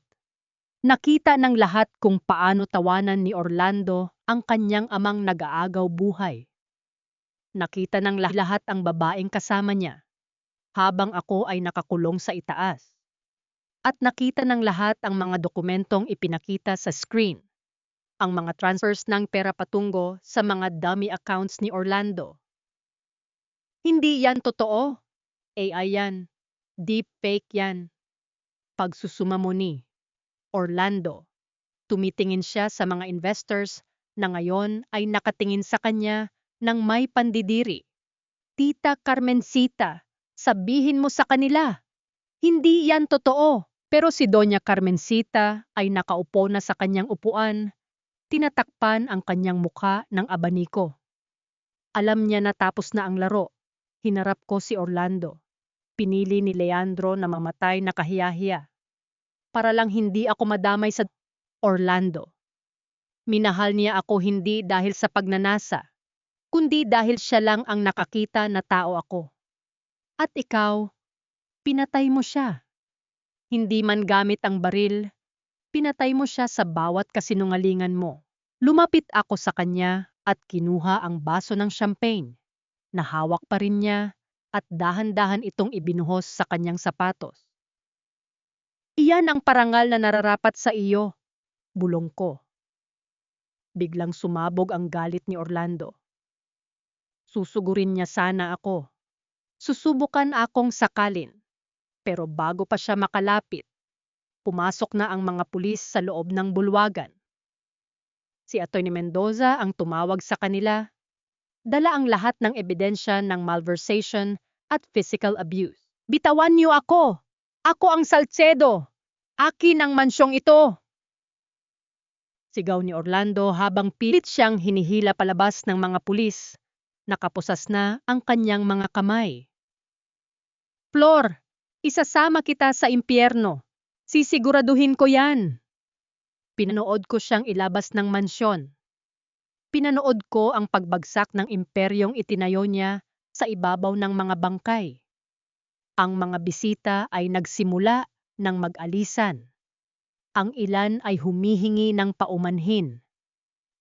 Nakita ng lahat kung paano tawanan ni Orlando ang kanyang amang nag-aagaw buhay. Nakita ng lahat ang babaeng kasama niya, habang ako ay nakakulong sa itaas. At nakita ng lahat ang mga dokumentong ipinakita sa screen. Ang mga transfers ng pera patungo sa mga dummy accounts ni Orlando. Hindi yan totoo. AI yan. Deep fake yan. Pagsusuma mo ni Orlando. Tumitingin siya sa mga investors na ngayon ay nakatingin sa kanya ng may pandidiri. Tita Carmencita, sabihin mo sa kanila. Hindi yan totoo. Pero si Doña Carmencita ay nakaupo na sa kanyang upuan, tinatakpan ang kanyang mukha ng abaniko. Alam niya na tapos na ang laro. Hinarap ko si Orlando. Pinili ni Leandro na mamatay na kahiyahiya. Para lang hindi ako madamay sa Orlando. Minahal niya ako hindi dahil sa pagnanasa, kundi dahil siya lang ang nakakita na tao ako. At ikaw, pinatay mo siya. Hindi man gamit ang baril, pinatay mo siya sa bawat kasinungalingan mo. Lumapit ako sa kanya at kinuha ang baso ng champagne. Nahawak pa rin niya at dahan-dahan itong ibinuhos sa kanyang sapatos. Iyan ang parangal na nararapat sa iyo, bulong ko. Biglang sumabog ang galit ni Orlando. Susugurin niya sana ako. Susubukan akong sakalin. Pero bago pa siya makalapit, pumasok na ang mga pulis sa loob ng bulwagan. Si Atty. Mendoza ang tumawag sa kanila. Dala ang lahat ng ebidensya ng malversation at physical abuse. Bitawan niyo ako! Ako ang Salcedo! Akin ang mansyong ito! Sigaw ni Orlando habang pilit siyang hinihila palabas ng mga pulis. Nakapusas na ang kanyang mga kamay. Flor, isasama kita sa impyerno. Sisiguraduhin ko yan. Pinanood ko siyang ilabas ng mansyon. Pinanood ko ang pagbagsak ng imperyong itinayo niya sa ibabaw ng mga bangkay. Ang mga bisita ay nagsimula ng mag-alisan. Ang ilan ay humihingi ng paumanhin.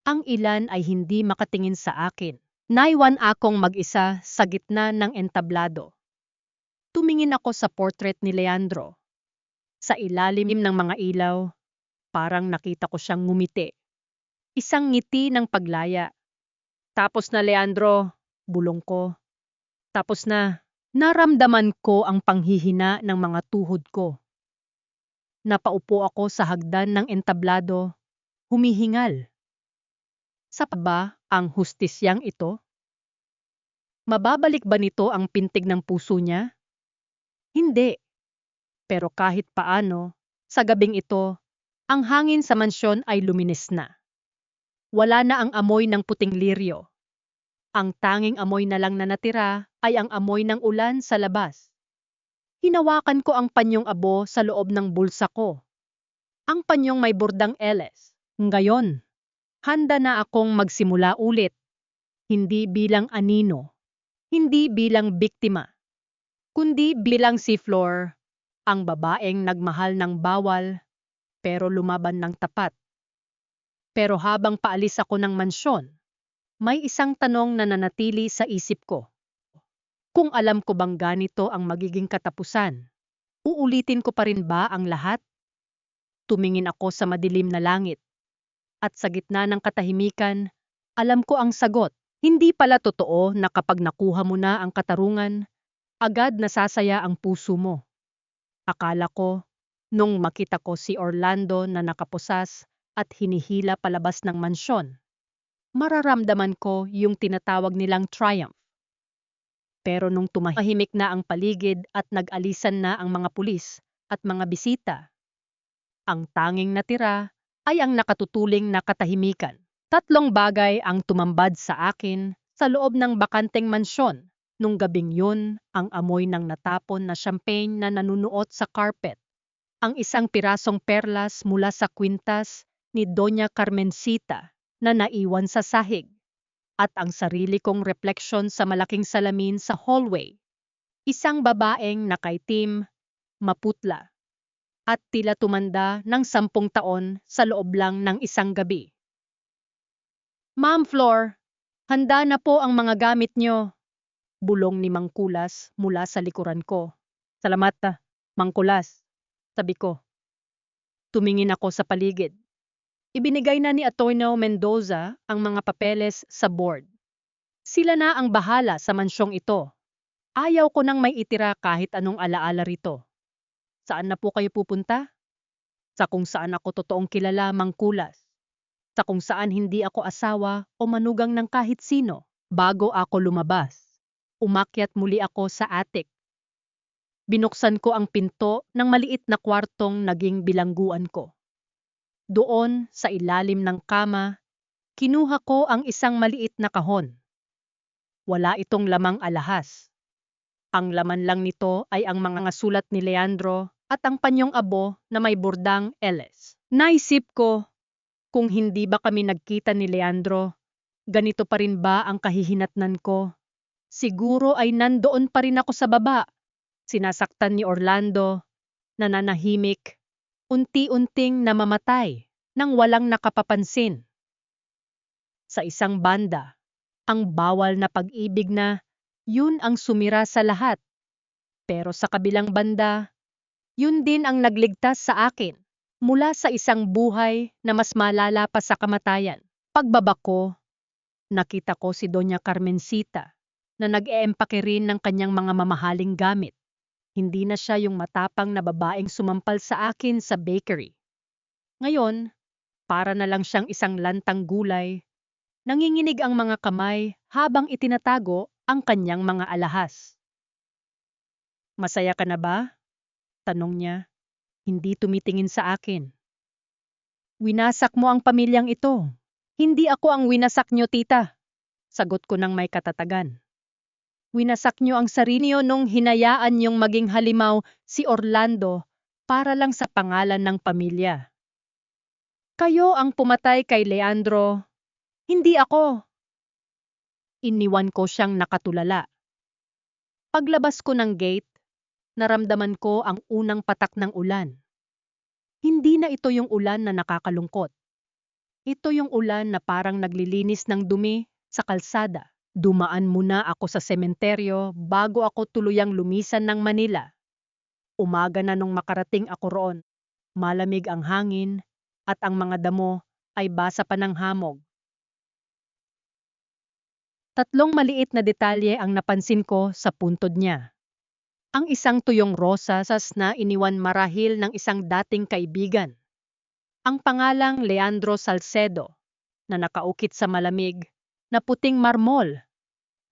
Ang ilan ay hindi makatingin sa akin. Naiwan akong mag-isa sa gitna ng entablado. Tumingin ako sa portrait ni Leandro. Sa ilalim ng mga ilaw, parang nakita ko siyang ngumiti. Isang ngiti ng paglaya. Tapos na, Leandro, bulong ko. Tapos na. Naramdaman ko ang panghihina ng mga tuhod ko. Napaupo ako sa hagdan ng entablado, humihingal. Sa ba ang hustisyang ito? Mababalik ba nito ang pintig ng puso niya? Hindi. Pero kahit paano, sa gabing ito, ang hangin sa mansyon ay luminis na. Wala na ang amoy ng puting liryo. Ang tanging amoy na lang na natira ay ang amoy ng ulan sa labas. Hinawakan ko ang panyong abo sa loob ng bulsa ko. Ang panyong may bordang Ls. Ngayon, handa na akong magsimula ulit. Hindi bilang anino, hindi bilang biktima, kundi bilang si Flor, ang babaeng nagmahal ng bawal, pero lumaban ng tapat. Pero habang paalis ako ng mansyon, may isang tanong na nanatili sa isip ko. Kung alam ko bang ganito ang magiging katapusan, uulitin ko pa rin ba ang lahat? Tumingin ako sa madilim na langit. At sa gitna ng katahimikan, alam ko ang sagot. Hindi pala totoo na kapag nakuha mo na ang katarungan, agad nasasaya ang puso mo. Akala ko, nung makita ko si Orlando na nakapusas at hinihila palabas ng mansyon, mararamdaman ko yung tinatawag nilang triumph. Pero nung tumahimik na ang paligid at nag-alisan na ang mga pulis at mga bisita, ang tanging natira ay ang nakatutuling na katahimikan. 3 bagay ang tumambad sa akin sa loob ng bakanteng mansyon. Nung gabing yun, ang amoy ng natapon na champagne na nanunuot sa carpet, ang isang pirasong perlas mula sa kwintas ni Doña Carmencita na naiwan sa sahig, at ang sarili kong refleksyon sa malaking salamin sa hallway. Isang babaeng nakaitim, maputla, at tila tumanda ng 10 taon sa loob lang ng isang gabi. Ma'am Flor, handa na po ang mga gamit nyo. Bulong ni Mang Kulas mula sa likuran ko. Salamat Mang Kulas, sabi ko. Tumingin ako sa paligid. Ibinigay na ni Atty. Mendoza ang mga papeles sa board. Sila na ang bahala sa mansyong ito. Ayaw ko nang may itira kahit anong alaala rito. Saan na po kayo pupunta? Sa kung saan ako totoong kilala, Mang Kulas. Sa kung saan hindi ako asawa o manugang ng kahit sino. Bago ako lumabas, umakyat muli ako sa attic. Binuksan ko ang pinto ng maliit na kwartong naging bilangguan ko. Doon, sa ilalim ng kama, kinuha ko ang isang maliit na kahon. Wala itong lamang alahas. Ang laman lang nito ay ang mga sulat ni Leandro at ang panyong abo na may bordang Ls. Naisip ko, kung hindi ba kami nagkita ni Leandro, ganito pa rin ba ang kahihinatnan ko? Siguro ay nandoon pa rin ako sa baba. Sinasaktan ni Orlando, nananahimik, unti-unting namamatay nang walang nakapapansin. Sa isang banda, ang bawal na pag-ibig na yun ang sumira sa lahat. Pero sa kabilang banda, yun din ang nagligtas sa akin mula sa isang buhay na mas malala pa sa kamatayan. Pagbaba ko, nakita ko si Doña Carmencita na nag-eempake rin ng kanyang mga mamahaling gamit. Hindi na siya yung matapang na babaeng sumampal sa akin sa bakery. Ngayon, para na lang siyang isang lantang gulay. Nanginginig ang mga kamay habang itinatago ang kanyang mga alahas. Masaya ka na ba? Tanong niya, hindi tumitingin sa akin. Winasak mo ang pamilyang ito. Hindi ako ang winasak niyo, tita. Sagot ko ng may katatagan. Winasak niyo ang sarili niyo nung hinayaan niyong maging halimaw si Orlando para lang sa pangalan ng pamilya. Kayo ang pumatay kay Leandro, hindi ako. Iniwan ko siyang nakatulala. Paglabas ko ng gate, naramdaman ko ang unang patak ng ulan. Hindi na ito yung ulan na nakakalungkot. Ito yung ulan na parang naglilinis ng dumi sa kalsada. Dumaan muna ako sa sementeryo bago ako tuluyang lumisan ng Manila. Umaga na nung makarating ako roon. Malamig ang hangin at ang mga damo ay basa pa ng hamog. Tatlong maliit na detalye ang napansin ko sa puntod niya. Ang isang tuyong rosas na iniwan marahil ng isang dating kaibigan. Ang pangalang Leandro Salcedo na nakaukit sa malamig na puting marmol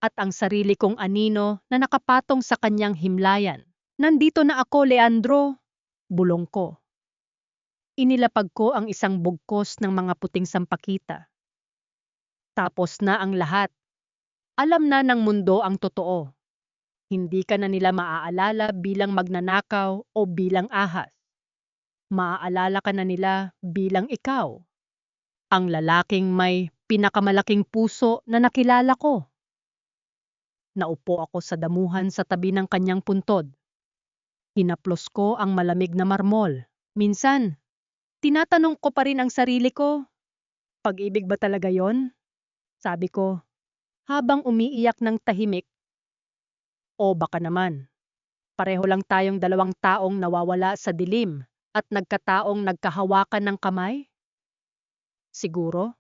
at ang sarili kong anino na nakapatong sa kanyang himlayan. Nandito na ako, Leandro, bulong ko. Inilapag ko ang isang bugkos ng mga puting sampakita. Tapos na ang lahat. Alam na ng mundo ang totoo. Hindi ka na nila maaalala bilang magnanakaw o bilang ahas. Maaalala ka na nila bilang ikaw. Ang lalaking may pinakamalaking puso na nakilala ko. Naupo ako sa damuhan sa tabi ng kanyang puntod. Hinaplos ko ang malamig na marmol. Minsan, tinatanong ko pa rin ang sarili ko, pag-ibig ba talaga yon? Sabi ko, habang umiiyak ng tahimik. O baka naman, pareho lang tayong dalawang taong nawawala sa dilim at nagkataong nagkahawakan ng kamay? Siguro.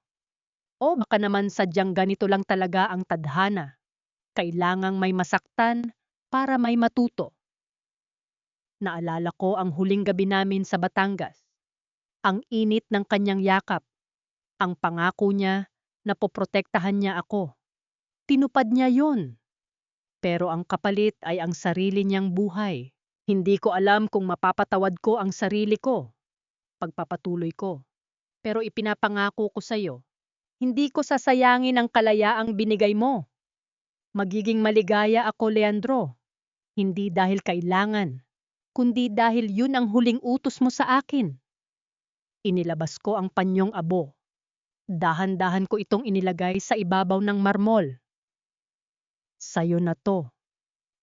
O baka naman sadyang ganito lang talaga ang tadhana. Kailangang may masaktan para may matuto. Naalala ko ang huling gabi namin sa Batangas. Ang init ng kanyang yakap. Ang pangako niya na poprotektahan niya ako. Tinupad niya yon. Pero ang kapalit ay ang sarili niyang buhay. Hindi ko alam kung mapapatawad ko ang sarili ko. Pagpapatuloy ko. Pero ipinapangako ko sa iyo, hindi ko sasayangin ang kalayaang binigay mo. Magiging maligaya ako, Leandro. Hindi dahil kailangan, kundi dahil yun ang huling utos mo sa akin. Inilabas ko ang panyong abo. Dahan-dahan ko itong inilagay sa ibabaw ng marmol. Sa'yo na to.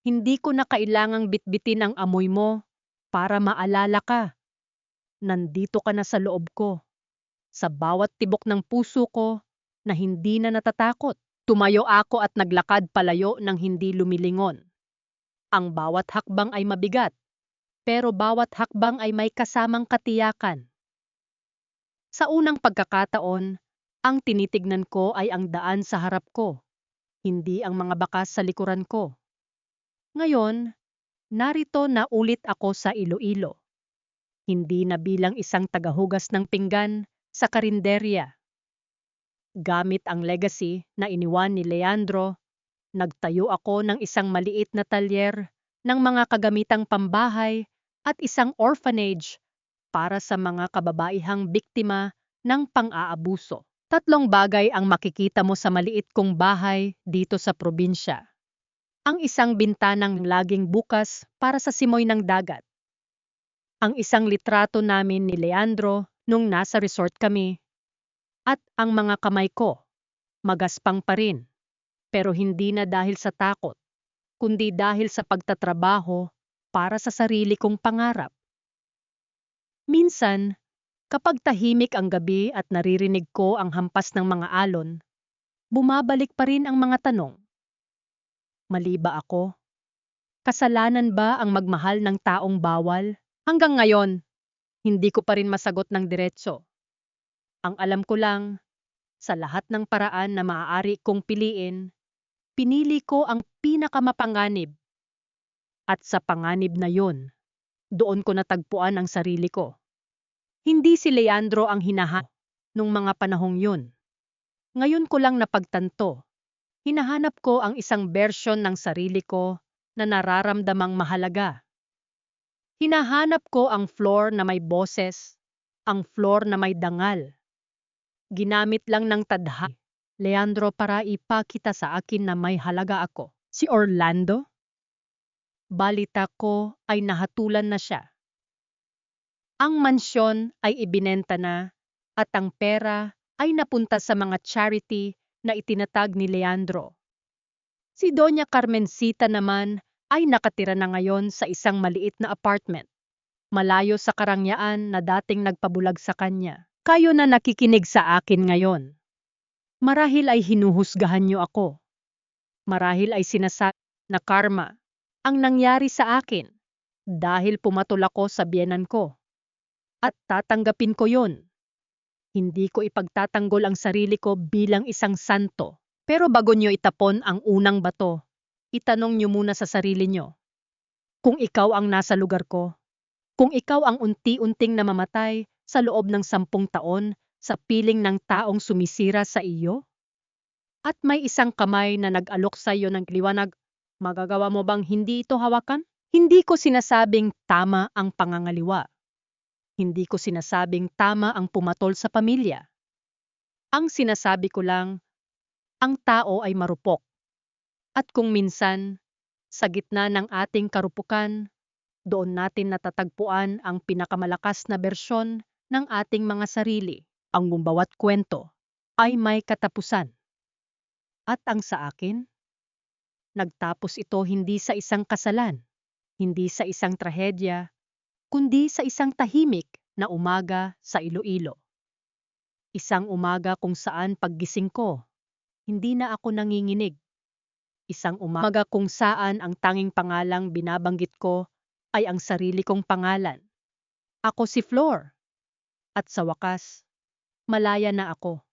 Hindi ko na kailangang bitbitin ang amoy mo para maalala ka. Nandito ka na sa loob ko. Sa bawat tibok ng puso ko na hindi na natatakot. Tumayo ako at naglakad palayo ng hindi lumilingon. Ang bawat hakbang ay mabigat, pero bawat hakbang ay may kasamang katiyakan. Sa unang pagkakataon, ang tinitignan ko ay ang daan sa harap ko, hindi ang mga bakas sa likuran ko. Ngayon, narito na ulit ako sa Iloilo. Hindi na bilang isang tagahugas ng pinggan sa karinderya. Gamit ang legacy na iniwan ni Leandro, nagtayo ako ng isang maliit na talyer ng mga kagamitang pambahay at isang orphanage para sa mga kababaihang biktima ng pang-aabuso. 3 bagay ang makikita mo sa maliit kong bahay dito sa probinsya. Ang isang bintanang laging bukas para sa simoy ng dagat. Ang isang litrato namin ni Leandro nung nasa resort kami. At ang mga kamay ko, magaspang pa rin. Pero hindi na dahil sa takot, kundi dahil sa pagtatrabaho para sa sarili kong pangarap. Minsan, kapag tahimik ang gabi at naririnig ko ang hampas ng mga alon, bumabalik pa rin ang mga tanong. Mali ba ako? Kasalanan ba ang magmahal ng taong bawal? Hanggang ngayon, hindi ko pa rin masagot ng diretso. Ang alam ko lang, sa lahat ng paraan na maaari kong piliin, pinili ko ang pinakamapanganib. At sa panganib na yon, doon ko natagpuan ang sarili ko. Hindi si Leandro ang hinahanap nung mga panahong yun. Ngayon ko lang napagtanto. Hinahanap ko ang isang bersyon ng sarili ko na nararamdamang mahalaga. Hinahanap ko ang floor na may boses, ang floor na may dangal. Ginamit lang ng tadhana, Leandro, para ipakita sa akin na may halaga ako. Si Orlando? Balita ko ay nahatulan na siya. Ang mansyon ay ibinenta na at ang pera ay napunta sa mga charity na itinatag ni Leandro. Si Doña Carmencita naman ay nakatira na ngayon sa isang maliit na apartment, malayo sa karangyaan na dating nagpabulag sa kanya. Kayo na nakikinig sa akin ngayon. Marahil ay hinuhusgahan niyo ako. Marahil ay sinasabi na karma ang nangyari sa akin dahil pumatol ako sa biyenan ko. At tatanggapin ko yon. Hindi ko ipagtatanggol ang sarili ko bilang isang santo. Pero bago nyo itapon ang unang bato, itanong nyo muna sa sarili nyo. Kung ikaw ang nasa lugar ko, kung ikaw ang unti-unting namamatay sa loob ng 10 taon sa piling ng taong sumisira sa iyo, at may isang kamay na nag-alok sa iyo ng liwanag, magagawa mo bang hindi ito hawakan? Hindi ko sinasabing tama ang pangangaliwa. Hindi ko sinasabing tama ang pumatol sa pamilya. Ang sinasabi ko lang, ang tao ay marupok. At kung minsan, sa gitna ng ating karupukan, doon natin natatagpuan ang pinakamalakas na bersyon ng ating mga sarili. Ang bawat kwento ay may katapusan. At ang sa akin, nagtapos ito hindi sa isang kasalan, hindi sa isang trahedya, kundi sa isang tahimik na umaga sa Iloilo. Isang umaga kung saan paggising ko, hindi na ako nanginginig. Isang umaga kung saan ang tanging pangalang binabanggit ko ay ang sarili kong pangalan. Ako si Flor. At sa wakas, malaya na ako.